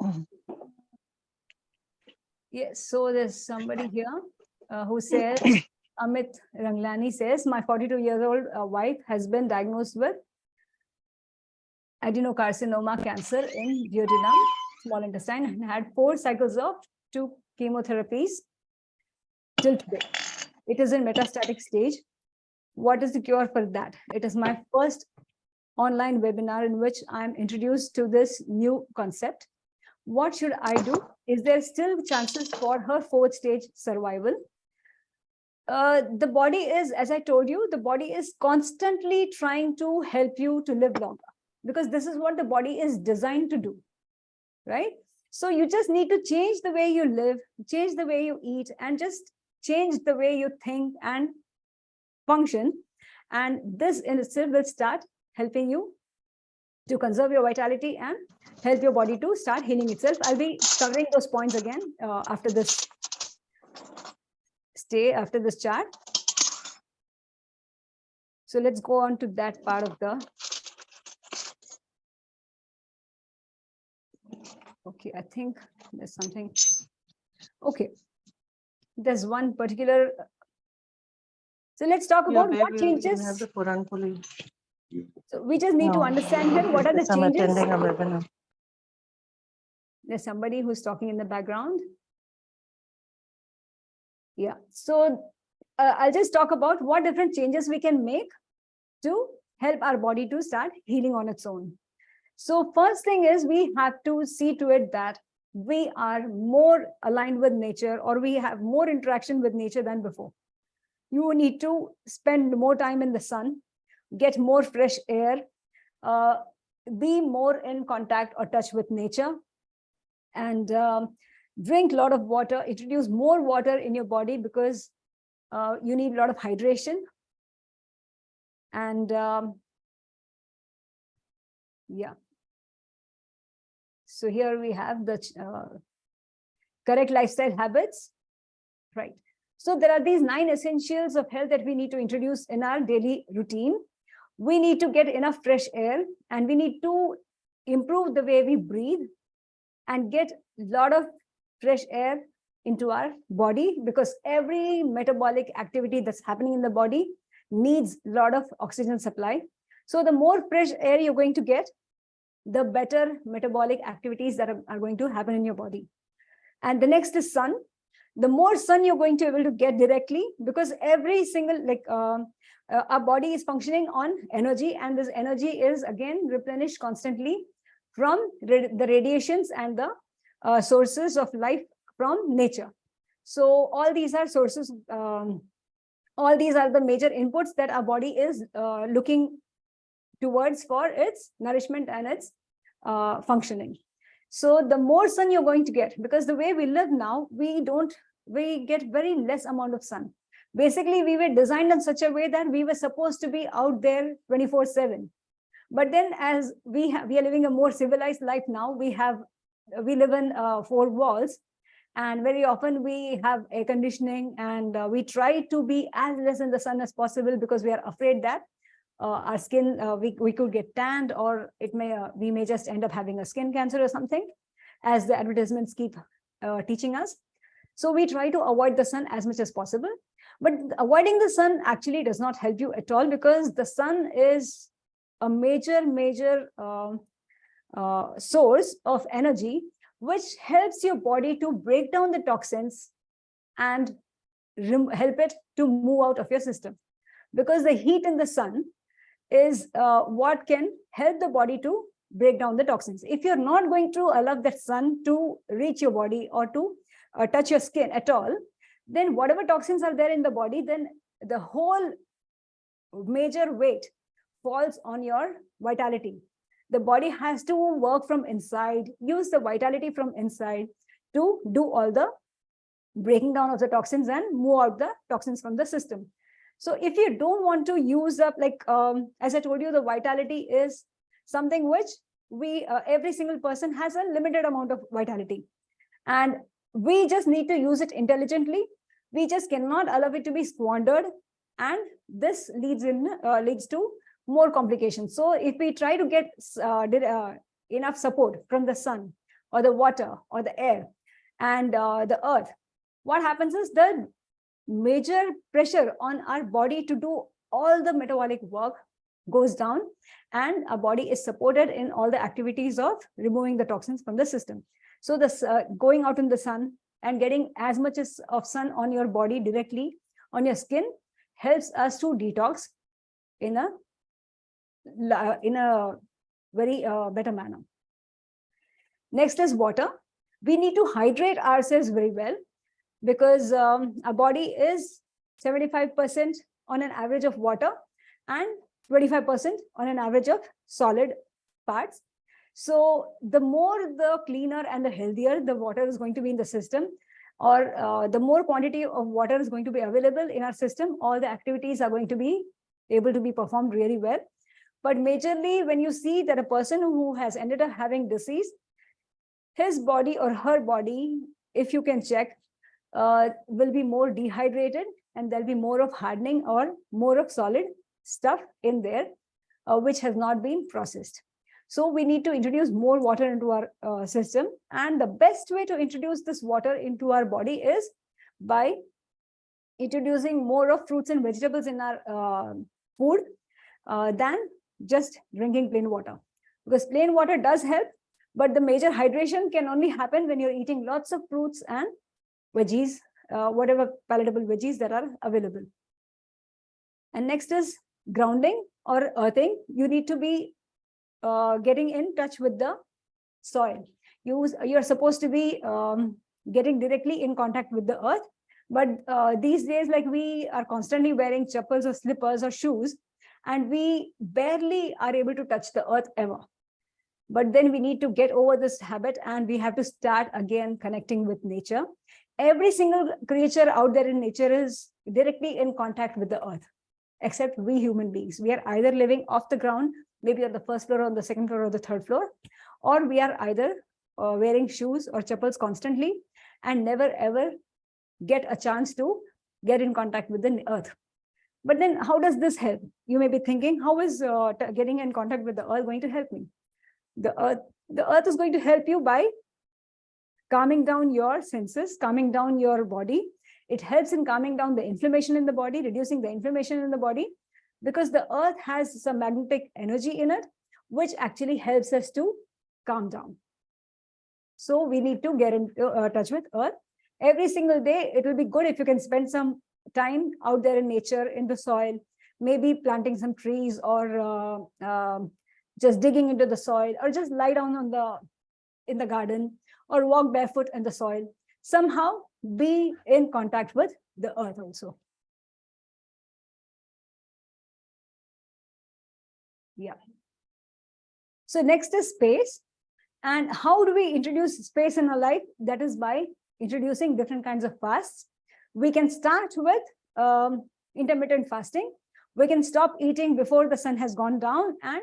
Yes, so there's somebody here who says, Amit Ranglani says, my 42-year-old wife has been diagnosed with adenocarcinoma cancer in duodenum, small intestine, and had 4 cycles of 2 chemotherapies till today. It is in metastatic stage. What is the cure for that? It is my first online webinar in which I'm introduced to this new concept. What should I do? Is there still chances for her fourth stage survival? The body is, as I told you, the body is constantly trying to help you to live longer, because this is what the body is designed to do, right? So you just need to change the way you live, change the way you eat, and just change the way you think and function. And this in itself will start helping you to conserve your vitality and help your body to start healing itself. I'll be covering those points again after this chart. So let's go on to that part of the. Okay, I think there's something. Okay, there's one particular. So let's talk about what changes. Have the Quran fully. So we just need to understand here what are the I'm changes. attending a webinar. There's somebody who's talking in the background. Yeah, so I'll just talk about what different changes we can make to help our body to start healing on its own. So first thing is we have to see to it that we are more aligned with nature, or we have more interaction with nature than before. You need to spend more time in the sun, get more fresh air, be more in contact or touch with nature, and drink a lot of water, introduce more water in your body, because you need a lot of hydration. And yeah. So here we have the correct lifestyle habits, right? So there are these 9 essentials of health that we need to introduce in our daily routine. We need to get enough fresh air, and we need to improve the way we breathe and get a lot of fresh air into our body, because every metabolic activity that's happening in the body needs a lot of oxygen supply. So the more fresh air you're going to get, the better metabolic activities that are going to happen in your body. And the next is sun. The more sun you're going to be able to get directly, because every single, our body is functioning on energy, and this energy is again replenished constantly from the radiations and the sources of life from nature. So all these are sources, all these are the major inputs that our body is looking towards for its nourishment and its functioning. So the more sun you're going to get, because the way we live now, we get very less amount of sun. Basically, we were designed in such a way that we were supposed to be out there 24/7. But then as we are living a more civilized life now, we live in 4 walls, and very often we have air conditioning, and we try to be as less in the sun as possible, because we are afraid that our skin, we could get tanned, or we may just end up having a skin cancer or something, as the advertisements keep teaching us. So we try to avoid the sun as much as possible. But avoiding the sun actually does not help you at all, because the sun is a major source of energy, which helps your body to break down the toxins and help it to move out of your system. Because the heat in the sun is what can help the body to break down the toxins. If you're not going to allow that sun to reach your body or to touch your skin at all, then whatever toxins are there in the body, then the whole major weight falls on your vitality. The body has to work from inside, use the vitality from inside to do all the breaking down of the toxins and move out the toxins from the system. So if you don't want to use up, as I told you, the vitality is something which every single person has a limited amount of vitality, and we just need to use it intelligently. We just cannot allow it to be squandered, and this leads to more complications. So if we try to get enough support from the sun or the water or the air and the earth, what happens is the major pressure on our body to do all the metabolic work goes down, and our body is supported in all the activities of removing the toxins from the system. So this going out in the sun and getting as much of sun on your body directly on your skin helps us to detox in a very better manner. Next is water. We need to hydrate ourselves very well, because our body is 75% on an average of water and 25% on an average of solid parts. So the more, the cleaner and the healthier the water is going to be in the system, or the more quantity of water is going to be available in our system, all the activities are going to be able to be performed really well. But majorly, when you see that a person who has ended up having disease, his body or her body, if you can check, will be more dehydrated, and there'll be more of hardening or more of solid stuff in there, which has not been processed. So we need to introduce more water into our system. And the best way to introduce this water into our body is by introducing more of fruits and vegetables in our food than just drinking plain water. Because plain water does help, but the major hydration can only happen when you're eating lots of fruits and veggies, whatever palatable veggies that are available. And next is grounding or earthing. You need to be getting in touch with the soil. You're supposed to be getting directly in contact with the earth. But these days, like, we are constantly wearing chappals or slippers or shoes, and we barely are able to touch the earth ever. But then we need to get over this habit, and we have to start again connecting with nature. Every single creature out there in nature is directly in contact with the earth, except we human beings. We are either living off the ground, maybe on the first floor, on the second floor, or the third floor, or we are either wearing shoes or chappals constantly and never ever get a chance to get in contact with the earth. But then how does this help? You may be thinking, how is getting in contact with the earth going to help me? The earth is going to help you by calming down your senses, calming down your body. It helps in calming down the inflammation in the body, reducing the inflammation in the body, because the earth has some magnetic energy in it, which actually helps us to calm down. So we need to get in touch with earth. Every single day, it will be good if you can spend some time out there in nature, in the soil, maybe planting some trees, or just digging into the soil, or just lie down in the garden, or walk barefoot in the soil. Somehow be in contact with the earth also. Yeah. So next is space. And how do we introduce space in our life? That is by introducing different kinds of fasts. We can start with intermittent fasting. We can stop eating before the sun has gone down and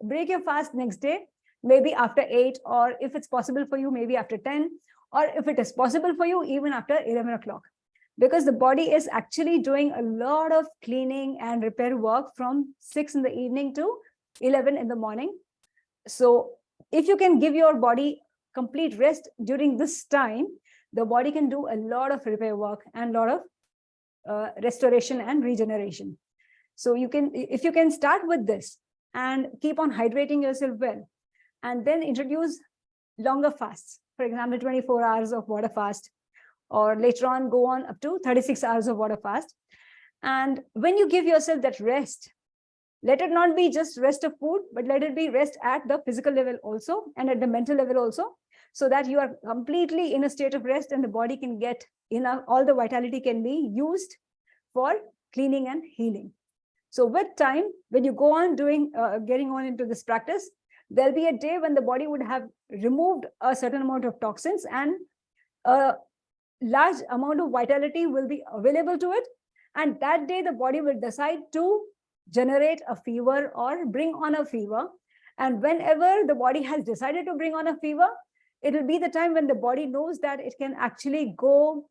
break your fast next day, maybe after 8, or if it's possible for you, maybe after 10, or if it is possible for you, even after 11 o'clock. Because the body is actually doing a lot of cleaning and repair work from 6 in the evening to 11 in the morning. So if you can give your body complete rest during this time, the body can do a lot of repair work and a lot of restoration and regeneration. So you can, if you can start with this and keep on hydrating yourself well, and then introduce longer fasts, for example, 24 hours of water fast, or later on go on up to 36 hours of water fast. And when you give yourself that rest, let it not be just rest of food, but let it be rest at the physical level also, and at the mental level also, so that you are completely in a state of rest, and the body can get enough, all the vitality can be used for cleaning and healing. So with time, when you go on doing, getting on into this practice, there'll be a day when the body would have removed a certain amount of toxins, and a large amount of vitality will be available to it. And that day, the body will decide to generate a fever or bring on a fever. And whenever the body has decided to bring on a fever, it will be the time when the body knows that it can actually go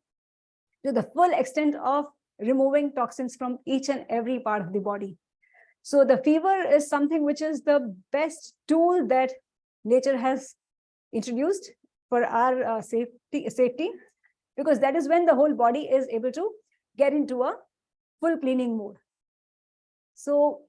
to the full extent of removing toxins from each and every part of the body. So the fever is something which is the best tool that nature has introduced for our safety, because that is when the whole body is able to get into a full cleaning mode. So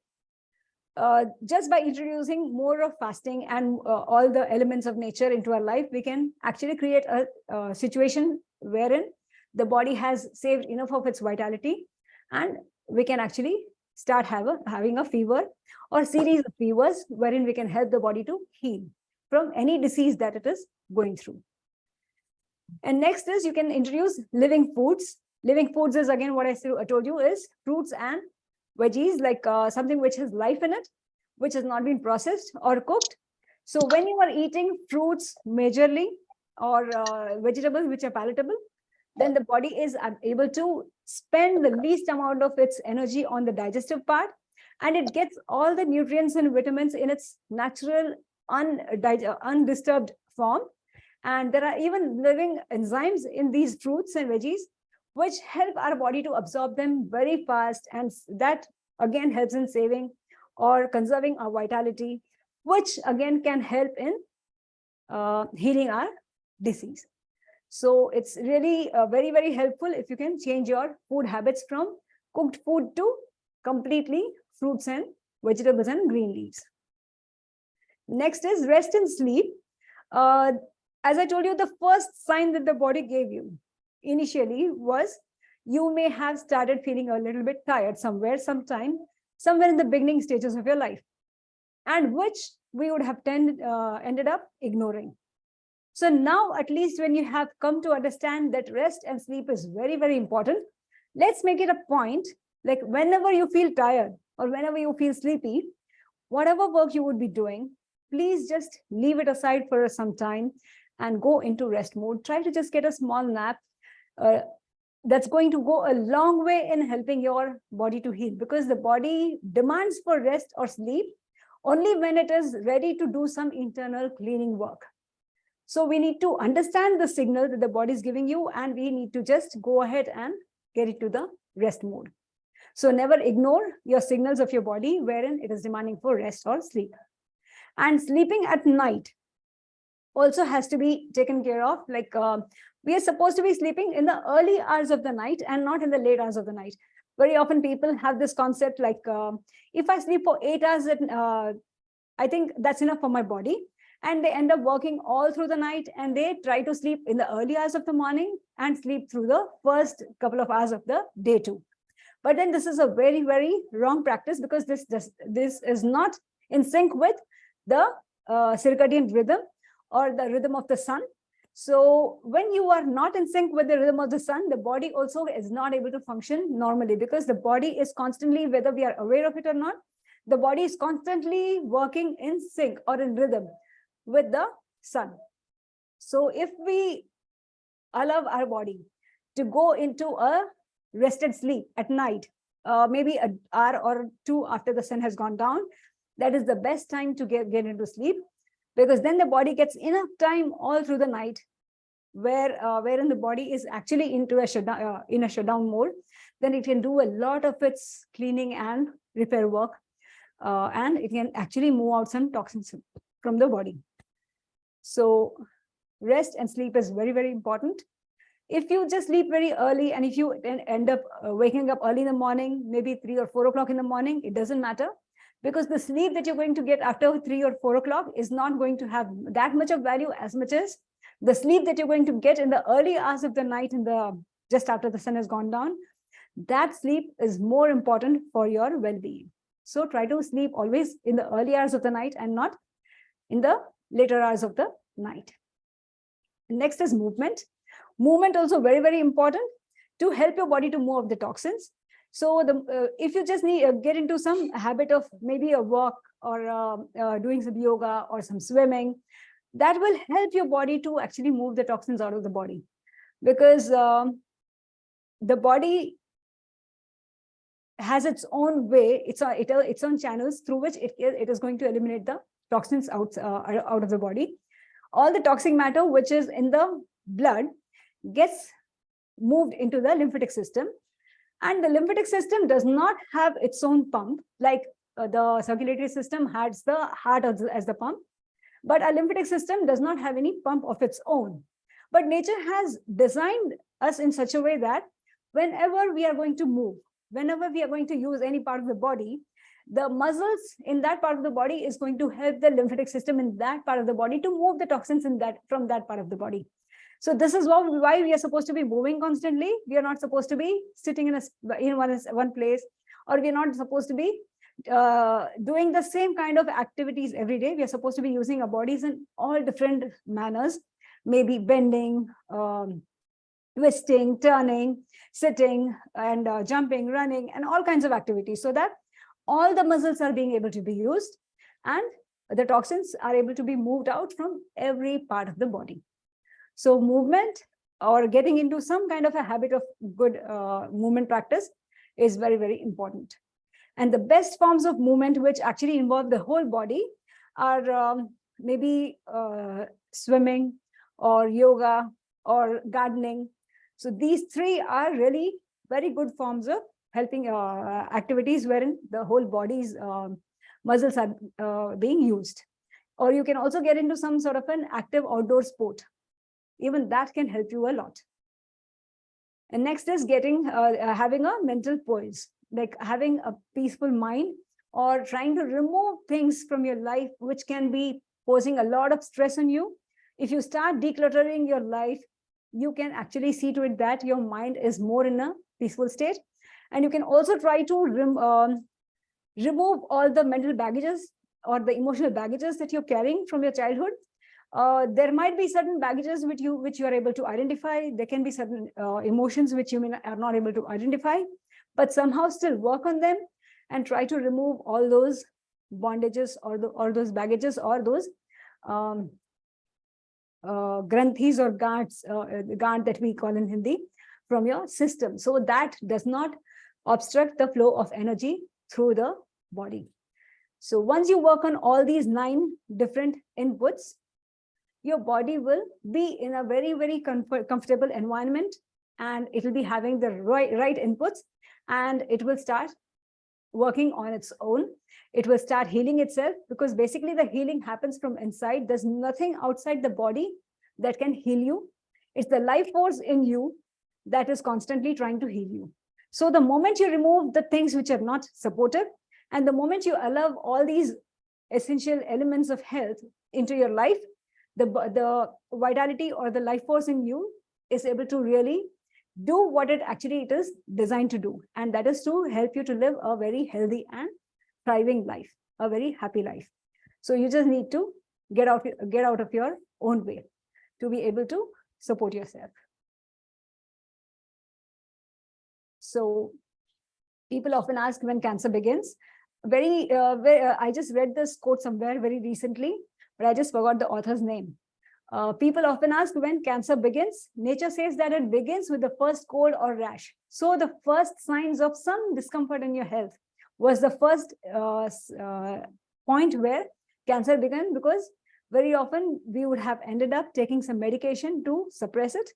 just by introducing more of fasting and all the elements of nature into our life, we can actually create a situation wherein the body has saved enough of its vitality, and we can actually start having a fever or series of fevers wherein we can help the body to heal from any disease that it is going through. And next is you can introduce living foods. Living foods is again what I told you is fruits and veggies, like something which has life in it, which has not been processed or cooked. So when you are eating fruits majorly or vegetables which are palatable, then the body is able to spend the least amount of its energy on the digestive part, and it gets all the nutrients and vitamins in its natural, undisturbed form. And there are even living enzymes in these fruits and veggies, which help our body to absorb them very fast. And that again helps in saving or conserving our vitality, which again can help in healing our disease. So it's really very, very helpful if you can change your food habits from cooked food to completely fruits and vegetables and green leaves. Next is rest and sleep. As I told you, the first sign that the body gave you initially was you may have started feeling a little bit tired somewhere in the beginning stages of your life, and which we would have ended up ignoring. So now, at least when you have come to understand that rest and sleep is very, very important, let's make it a point, like whenever you feel tired or whenever you feel sleepy, whatever work you would be doing, please just leave it aside for some time and go into rest mode. Try to just get a small nap. That's going to go a long way in helping your body to heal, because the body demands for rest or sleep only when it is ready to do some internal cleaning work. So we need to understand the signal that the body is giving you, and we need to just go ahead and get it to the rest mode. So never ignore your signals of your body wherein it is demanding for rest or sleep. And sleeping at night also has to be taken care of. Like we are supposed to be sleeping in the early hours of the night and not in the late hours of the night. Very often people have this concept like, if I sleep for 8 hours, I think that's enough for my body. And they end up working all through the night, and they try to sleep in the early hours of the morning and sleep through the first couple of hours of the day too. But then this is a very, very wrong practice, because this is not in sync with the circadian rhythm or the rhythm of the sun. So when you are not in sync with the rhythm of the sun, the body also is not able to function normally, because the body is constantly, whether we are aware of it or not, the body is constantly working in sync or in rhythm with the sun. So if we allow our body to go into a rested sleep at night, maybe an hour or two after the sun has gone down, that is the best time to get into sleep, because then the body gets enough time all through the night wherein the body is actually into a shutdown mode. Then it can do a lot of its cleaning and repair work, and it can actually move out some toxins from the body. So rest and sleep is very, very important. If you just sleep very early, and if you end up waking up early in the morning, maybe 3 or 4 o'clock in the morning, it doesn't matter, because the sleep that you're going to get after 3 or 4 o'clock is not going to have that much of value as much as the sleep that you're going to get in the early hours of the night, just after the sun has gone down. That sleep is more important for your well-being. So try to sleep always in the early hours of the night and not in the later hours of the night. Next is movement. Movement also very, very important to help your body to move the toxins. So if you just get into some habit of maybe a walk or doing some yoga or some swimming, that will help your body to actually move the toxins out of the body, because the body has its own way, its own channels through which it is going to eliminate the toxins out of the body. All the toxic matter which is in the blood gets moved into the lymphatic system, and the lymphatic system does not have its own pump like the circulatory system has the heart as the pump, but our lymphatic system does not have any pump of its own. But nature has designed us in such a way that whenever we are going to move, whenever we are going to use any part of the body, the muscles in that part of the body is going to help the lymphatic system in that part of the body to move the toxins from that part of the body. So this is why we are supposed to be moving constantly. We are not supposed to be sitting in one place or we're not supposed to be doing the same kind of activities every day. We are supposed to be using our bodies in all different manners, maybe bending, twisting, turning, sitting, and jumping, running, and all kinds of activities, so that all the muscles are being able to be used and the toxins are able to be moved out from every part of the body. So movement, or getting into some kind of a habit of good movement practice, is very, very important. And the best forms of movement, which actually involve the whole body, are maybe swimming or yoga or gardening. So these three are really very good forms of helping activities wherein the whole body's muscles are being used. Or you can also get into some sort of an active outdoor sport. Even that can help you a lot. And next is having a mental poise, like having a peaceful mind, or trying to remove things from your life which can be posing a lot of stress on you. If you start decluttering your life, you can actually see to it that your mind is more in a peaceful state. And you can also try to remove all the mental baggages or the emotional baggages that you're carrying from your childhood. There might be certain baggages which you are able to identify. There can be certain emotions which you are not able to identify, but somehow still work on them and try to remove all those bondages or those baggages or those granthis or guards, guard that we call in Hindi, from your system, so that does not obstruct the flow of energy through the body. So once you work on all these 9 different inputs, your body will be in a very, very comfortable environment, and it will be having the right inputs, and it will start working on its own. It will start healing itself, because basically the healing happens from inside. There's nothing outside the body that can heal you. It's the life force in you that is constantly trying to heal you. So the moment you remove the things which are not supportive, and the moment you allow all these essential elements of health into your life, the vitality or the life force in you is able to really do what it is designed to do. And that is to help you to live a very healthy and thriving life, a very happy life. So you just need to get out of your own way to be able to support yourself. So people often ask when cancer begins. I just read this quote somewhere very recently, but I just forgot the author's name. People often ask when cancer begins. Nature says that it begins with the first cold or rash. So the first signs of some discomfort in your health was the first point where cancer began, because very often we would have ended up taking some medication to suppress it,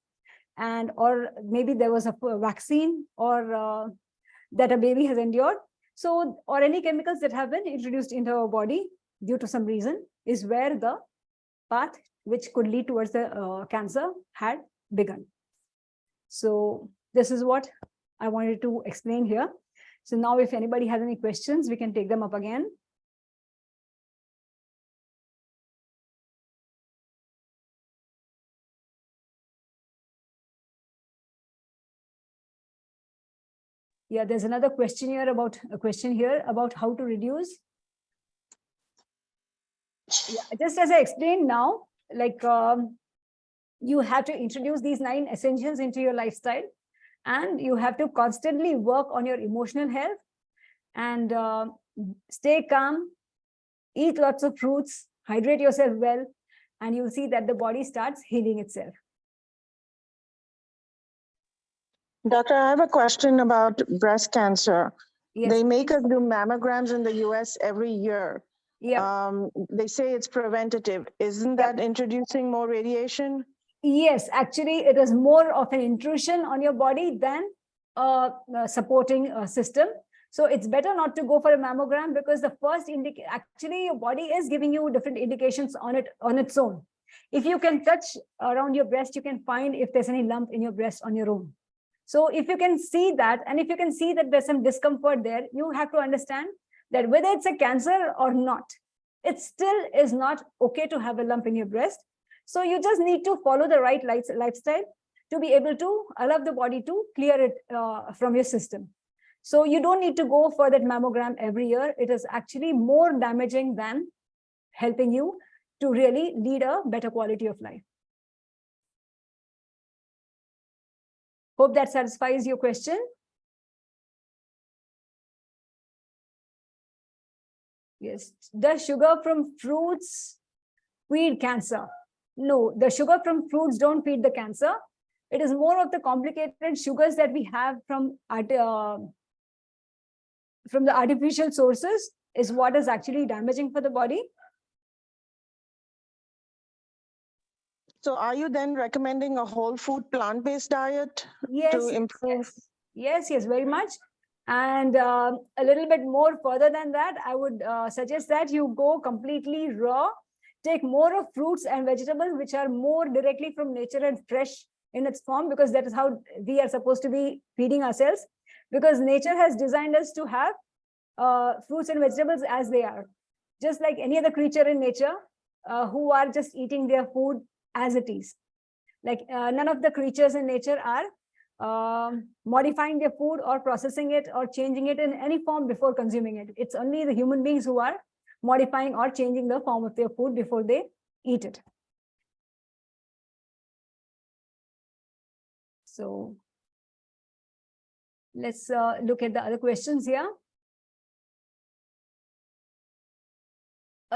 or maybe there was a vaccine or that a baby has endured. So, or any chemicals that have been introduced into our body due to some reason, is where the path which could lead towards the cancer had begun. So this is what I wanted to explain here. So now if anybody has any questions, we can take them up again. Yeah, there's another question here about how to reduce. Yeah, just as I explained now, like you have to introduce these 9 essentials into your lifestyle, and you have to constantly work on your emotional health, and stay calm, eat lots of fruits, hydrate yourself well, and you'll see that the body starts healing itself. Doctor, I have a question about breast cancer. Yes. They make us do mammograms in the US every year. Yeah. They say it's preventative. Isn't that introducing more radiation? Yes, actually, it is more of an intrusion on your body than a supporting system. So it's better not to go for a mammogram, because the first actually your body is giving you different indications on its own. If you can touch around your breast, you can find if there's any lump in your breast on your own. So if you can see that, and if you can see that there's some discomfort there, you have to understand that whether it's a cancer or not, it still is not okay to have a lump in your breast. So you just need to follow the right lifestyle to be able to allow the body to clear it from your system. So you don't need to go for that mammogram every year. It is actually more damaging than helping you to really lead a better quality of life. Hope that satisfies your question. Yes. Does sugar from fruits feed cancer? No, the sugar from fruits don't feed the cancer. It is more of the complicated sugars that we have from the artificial sources is what is actually damaging for the body. So are you then recommending a whole food plant-based diet to improve? Yes, very much. And a little bit more further than that, I would suggest that you go completely raw, take more of fruits and vegetables, which are more directly from nature and fresh in its form, because that is how we are supposed to be feeding ourselves, because nature has designed us to have fruits and vegetables as they are, just like any other creature in nature who are just eating their food as it is. Like none of the creatures in nature are modifying their food or processing it or changing it in any form before consuming it. It's only the human beings who are modifying or changing the form of their food before they eat it. So let's look at the other questions here.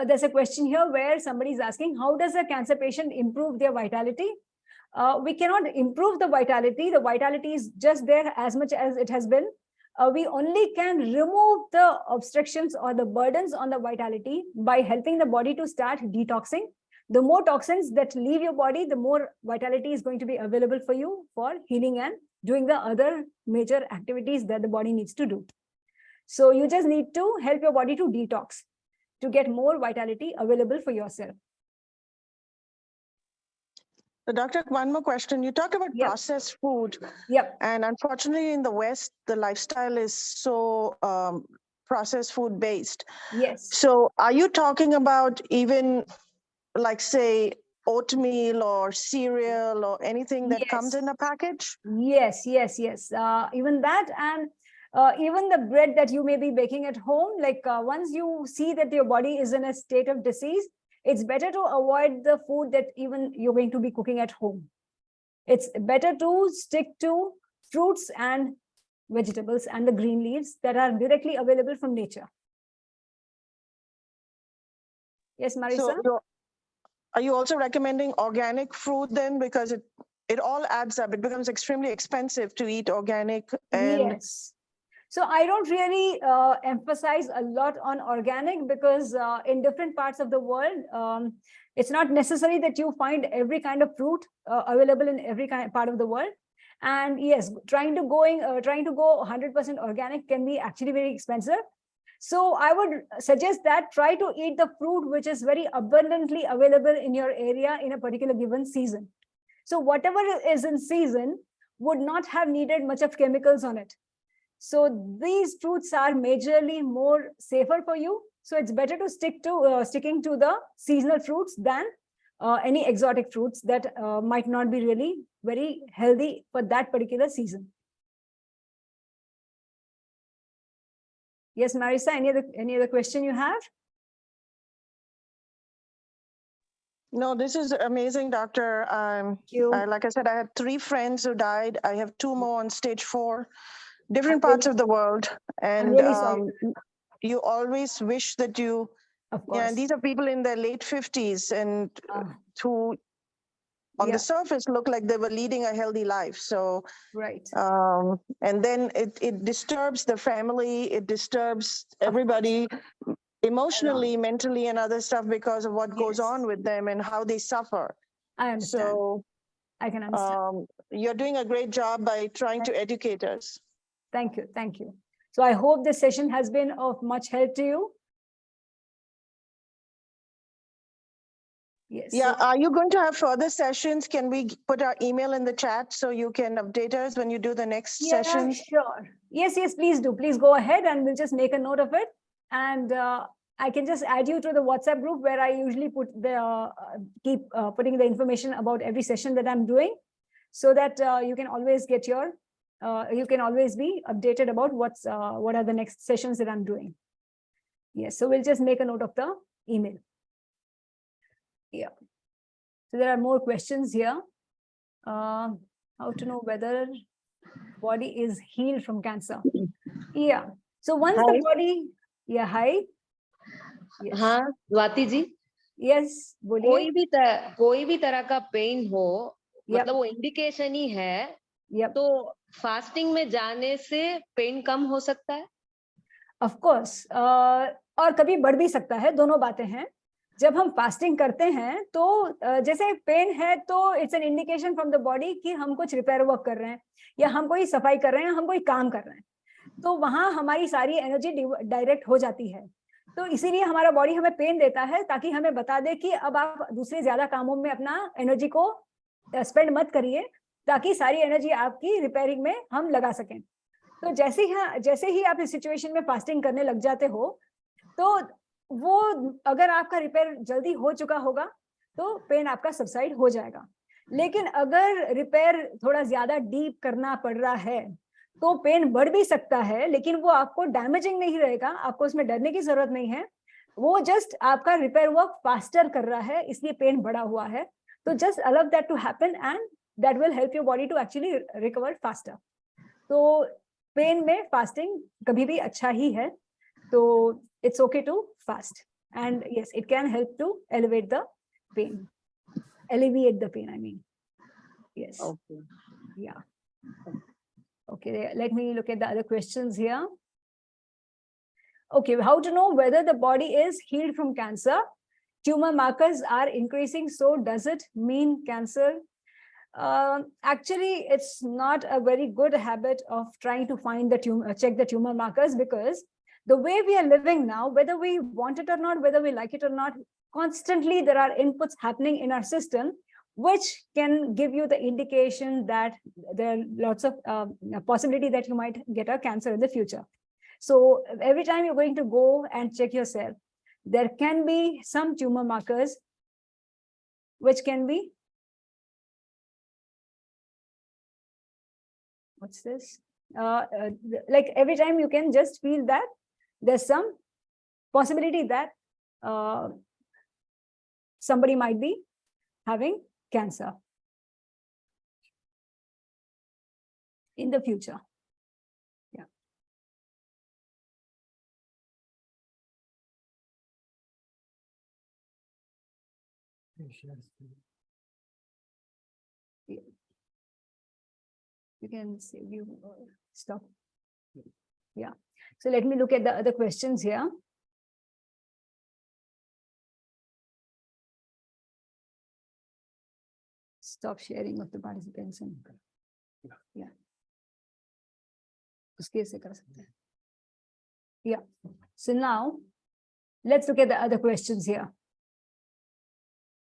There's a question here where somebody is asking, how does a cancer patient improve their vitality? We cannot improve the vitality. The vitality is just there as much as it has been. We only can remove the obstructions or the burdens on the vitality by helping the body to start detoxing. The more toxins that leave your body, the more vitality is going to be available for you for healing and doing the other major activities that the body needs to do. So you just need to help your body to detox, to get more vitality available for yourself. So Doctor, one more question. You talk about processed food. Yep. And unfortunately in the West, the lifestyle is so processed food based. Yes. So are you talking about even like say oatmeal or cereal or anything that comes in a package? Yes. Even that, and even the bread that you may be baking at home, like once you see that your body is in a state of disease, it's better to avoid the food that even you're going to be cooking at home. It's better to stick to fruits and vegetables and the green leaves that are directly available from nature. Yes, Marisa? So are you also recommending organic fruit then? Because it all adds up. It becomes extremely expensive to eat organic. And yes. So I don't really emphasize a lot on organic because in different parts of the world, it's not necessary that you find every kind of fruit available in every part of the world. And yes, trying to go 100% organic can be actually very expensive. So I would suggest that try to eat the fruit which is very abundantly available in your area in a particular given season. So whatever is in season would not have needed much of chemicals on it. So these fruits are majorly more safer for you. So it's better to stick to sticking to the seasonal fruits than any exotic fruits that might not be really very healthy for that particular season. Yes, Marisa, any other question you have? No, this is amazing, doctor. Thank you. Like I said, I had 3 friends who died. I have 2 more on stage 4, different parts of the world. And really sorry. You always wish that you, these are people in their late 50s and who on the surface look like they were leading a healthy life. So, right. And then it disturbs the family, it disturbs everybody emotionally, mentally, and other stuff because of what goes on with them and how they suffer. I understand. So I can understand. You're doing a great job by trying to educate us. Thank you. Thank you. So I hope this session has been of much help to you. Yes. Yeah. Are you going to have further sessions? Can we put our email in the chat so you can update us when you do the next session? Sure. Yes, please do. Please go ahead and we'll just make a note of it. And I can just add you to the WhatsApp group where I usually put the keep putting the information about every session that I'm doing, so that you can always get your you can always be updated about what are the next sessions that I'm doing. Yes, so we'll just make a note of the email. Yeah. So there are more questions here. How to know whether body is healed from cancer? Yeah. So once the body, yeah, hi. Yes. हाँ Swati ji. Yes, बोलिए. कोई भी तरह का pen हो, मतलब वो indication ही है, तो फास्टिंग में जाने से पेन कम हो सकता है? Of course, और कभी बढ़ भी सकता है, दोनों बातें हैं. जब हम फास्टिंग करते हैं तो जैसे पेन है तो it's an indication from the body कि हम कुछ रिपेयर वर्क कर रहे हैं या हम कोई सफाई कर रहे हैं, हम कोई काम कर रहे हैं, तो वहां हमारी सारी एनर्जी डायरेक्ट हो जाती है. तो इसीलिए हमारा बॉडी हमें पेन देता है ताकि हमें बता दे कि अब आप दूसरे ज्यादा कामों में अपना एनर्जी को स्पेंड मत करिए, ताकि सारी एनर्जी आपकी रिपेयरिंग में हम लगा सकें. तो जैसे ही आप इस सिचुएशन में फास्टिंग करने लग जाते हो, तो वो अगर आपका रिपेयर जल्दी हो चुका होगा तो पेन आपका सबसाइड हो जाएगा. लेकिन अगर रिपेयर थोड़ा ज्यादा डीप करना पड़ रहा है तो पेन बढ़ भी सकता है, लेकिन वो आपको डैमेजिंग नहीं रहेगा, आपको उसमें डरने की जरूरत नहीं है. वो जस्ट आपका रिपेयर वर्क फास्टर कर रहा है, इसलिए पेन बढ़ा हुआ है. तो just allow that to happen and that will help your body to actually recover faster. तो पेन में फास्टिंग कभी भी अच्छा ही है. तो it's okay to fast, and yes, it can help to alleviate the pain. I mean, yes. Okay. Yeah. Okay, let me look at the other questions here. Okay, how to know whether the body is healed from cancer? Tumor markers are increasing, so does it mean cancer? Actually, it's not a very good habit of trying to find the tumor, check the tumor markers, because the way we are living now, whether we want it or not, whether we like it or not, constantly there are inputs happening in our system, which can give you the indication that there are lots of possibility that you might get a cancer in the future. So every time you're going to go and check yourself, there can be some tumor markers, which can be, what's this? Like every time you can just feel that there's some possibility that somebody might be having cancer in the future. Yeah. You can save you stop. Yeah. So let me look at the other questions here. Stop sharing of the participants. Yeah. Yeah. So now let's look at the other questions here.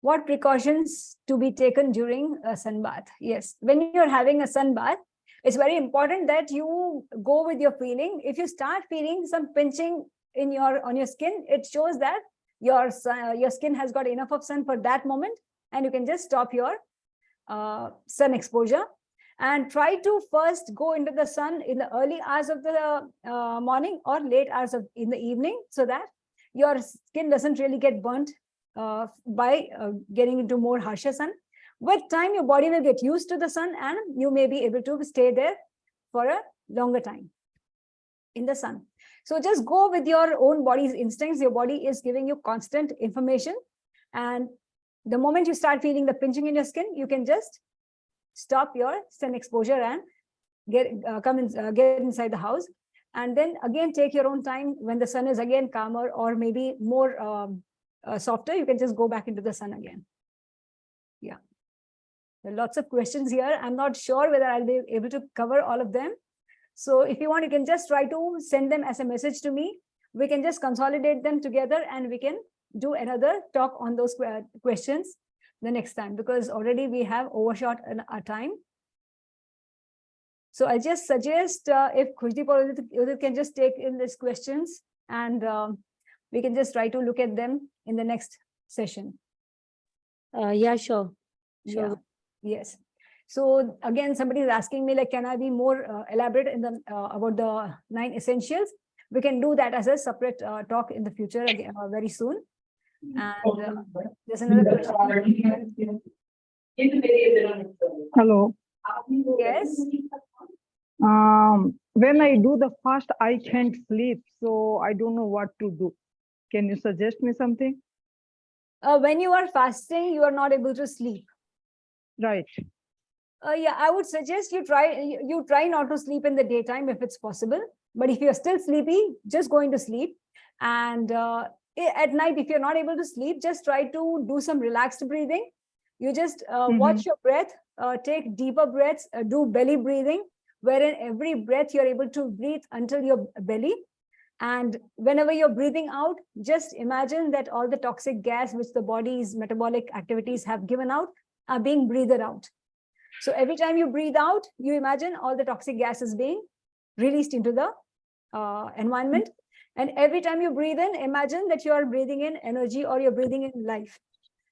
What precautions to be taken during a sun bath? Yes, when you're having a sun bath, it's very important that you go with your feeling. If you start feeling some pinching on your skin, it shows that your skin has got enough of sun for that moment, and you can just stop your sun exposure. And try to first go into the sun in the early hours of the morning or late hours in the evening, so that your skin doesn't really get burnt by getting into more harsher sun. With time, your body will get used to the sun, and you may be able to stay there for a longer time in the sun. So just go with your own body's instincts. Your body is giving you constant information, and the moment you start feeling the pinching in your skin, you can just stop your sun exposure and get inside the house. And then again, take your own time. When the sun is again calmer or maybe more softer, you can just go back into the sun again. Yeah. There are lots of questions here. I'm not sure whether I'll be able to cover all of them. So if you want, you can just try to send them as a message to me. We can just consolidate them together and we can do another talk on those questions the next time, because already we have overshot our time. So I just suggest if Khushdeep or Udit can just take in these questions, and we can just try to look at them in the next session. Yeah, sure. Yeah. Yes. So again, somebody is asking me, like, can I be more elaborate in the about the 9 essentials? We can do that as a separate talk in the future again, very soon. And there's another question. Hello. Yes. When I do the fast, I can't sleep, so I don't know what to do. Can you suggest me something? When you are fasting, you are not able to sleep. Right. Yeah, I would suggest you try not to sleep in the daytime if it's possible. But if you're still sleepy, just go into sleep. And at night, if you're not able to sleep, just try to do some relaxed breathing. You just watch your breath, take deeper breaths, do belly breathing, wherein every breath you're able to breathe until your belly. And whenever you're breathing out, just imagine that all the toxic gas which the body's metabolic activities have given out are being breathed out. So every time you breathe out, you imagine all the toxic gases being released into the environment. And every time you breathe in, imagine that you are breathing in energy or you're breathing in life.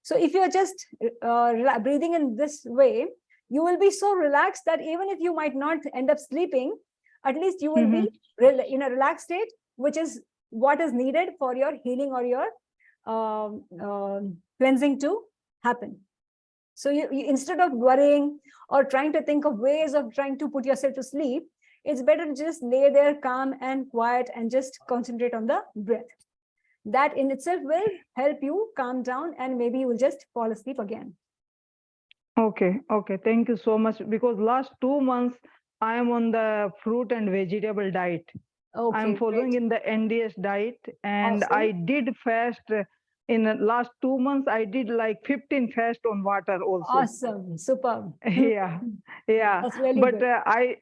So if you're just breathing in this way, you will be so relaxed that even if you might not end up sleeping, at least you will be in a relaxed state, which is what is needed for your healing or your cleansing to happen. So you instead of worrying or trying to think of ways of trying to put yourself to sleep, it's better to just lay there calm and quiet and just concentrate on the breath. That in itself will help you calm down, and maybe you will just fall asleep again. Okay. Thank you so much. Because last 2 months, I am on the fruit and vegetable diet. Okay, I'm following in the NDS diet, and awesome. I did fast in the last 2 months. I did like 15 fast on water also. Awesome, superb. Yeah. That's really But good.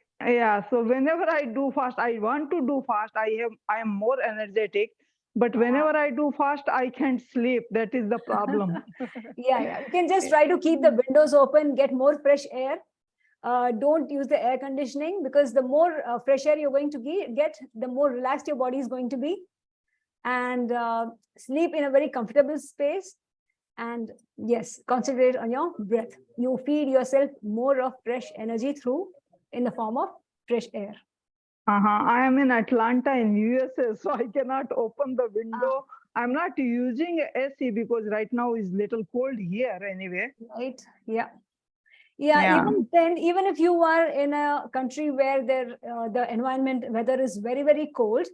So whenever I do fast, I want to do fast. I am more energetic. But whenever I do fast, I can't sleep. That is the problem. Yeah. You can just try to keep the windows open, get more fresh air. Don't use the air conditioning, because the more fresh air you're going to get, the more relaxed your body is going to be. And sleep in a very comfortable space. And yes, concentrate on your breath. You feed yourself more of fresh energy in the form of fresh air. I am in Atlanta in USA, so I cannot open the window. I'm not using AC because right now is little cold here anyway. Right. Yeah. Even then, even if you are in a country where the environment weather is very, very cold,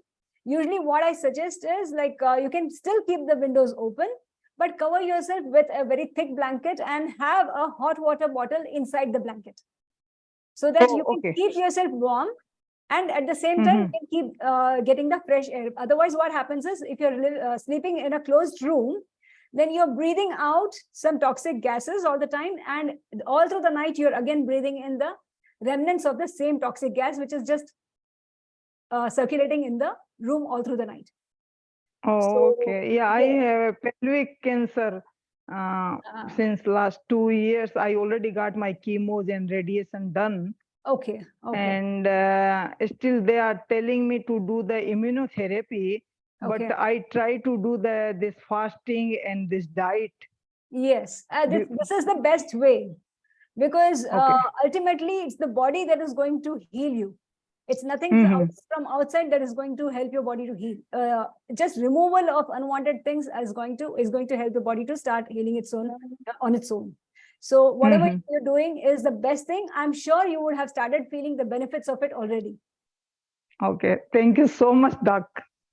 usually what I suggest is like you can still keep the windows open, but cover yourself with a very thick blanket and have a hot water bottle inside the blanket, so that you can keep yourself warm, and at the same time you can keep getting the fresh air. Otherwise, what happens is, if you're sleeping in a closed room, then you're breathing out some toxic gases all the time, and all through the night you're again breathing in the remnants of the same toxic gas, which is just circulating in the room all through the night. Okay. I have pelvic cancer since last 2 years. I already got my chemos and radiation done. Okay. And still they are telling me to do the immunotherapy, but I try to do this fasting and this diet. Yes, this is the best way, because ultimately it's the body that is going to heal you. It's nothing from outside that is going to help your body to heal. Just removal of unwanted things is going to help the body to start healing on its own. So whatever you're doing is the best thing. I'm sure you would have started feeling the benefits of it already. Okay. Thank you so much, Doc.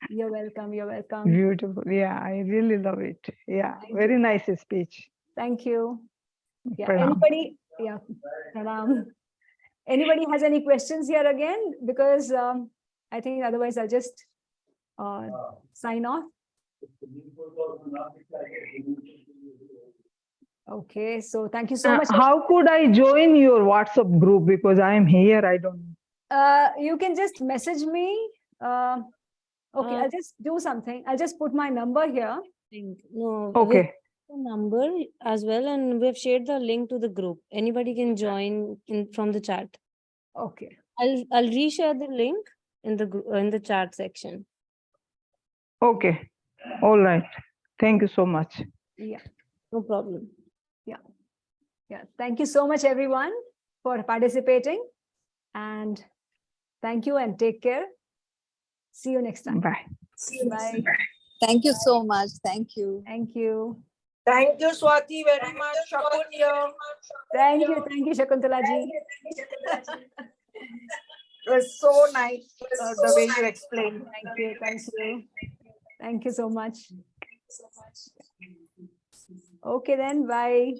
You're welcome. You're welcome. Beautiful. Yeah, I really love it. Yeah, very nice speech. Thank you. Yeah. Pranam. Anybody? Yeah. Pranam. Anybody has any questions here again? Because I think otherwise I'll just sign off. Okay, so thank you so much. How could I join your WhatsApp group? Because I am here, I don't know. You can just message me. Okay, I'll just do something. I'll just put my number here. No. Okay. The number as well, and we've shared the link to the group. Anybody can join from the chat. Okay. I'll reshare the link in the chat section. Okay. All right. Thank you so much. Yeah. No problem. Yeah. Thank you so much, everyone. for participating. And thank you and take care. See you next time. Bye. Bye. Thank you so much. Thank you. Thank you. Thank you, Swati, very much. Shakunya. Thank you, Shakuntala ji. It was so nice the way you explained. Thank you so much. Okay then, bye.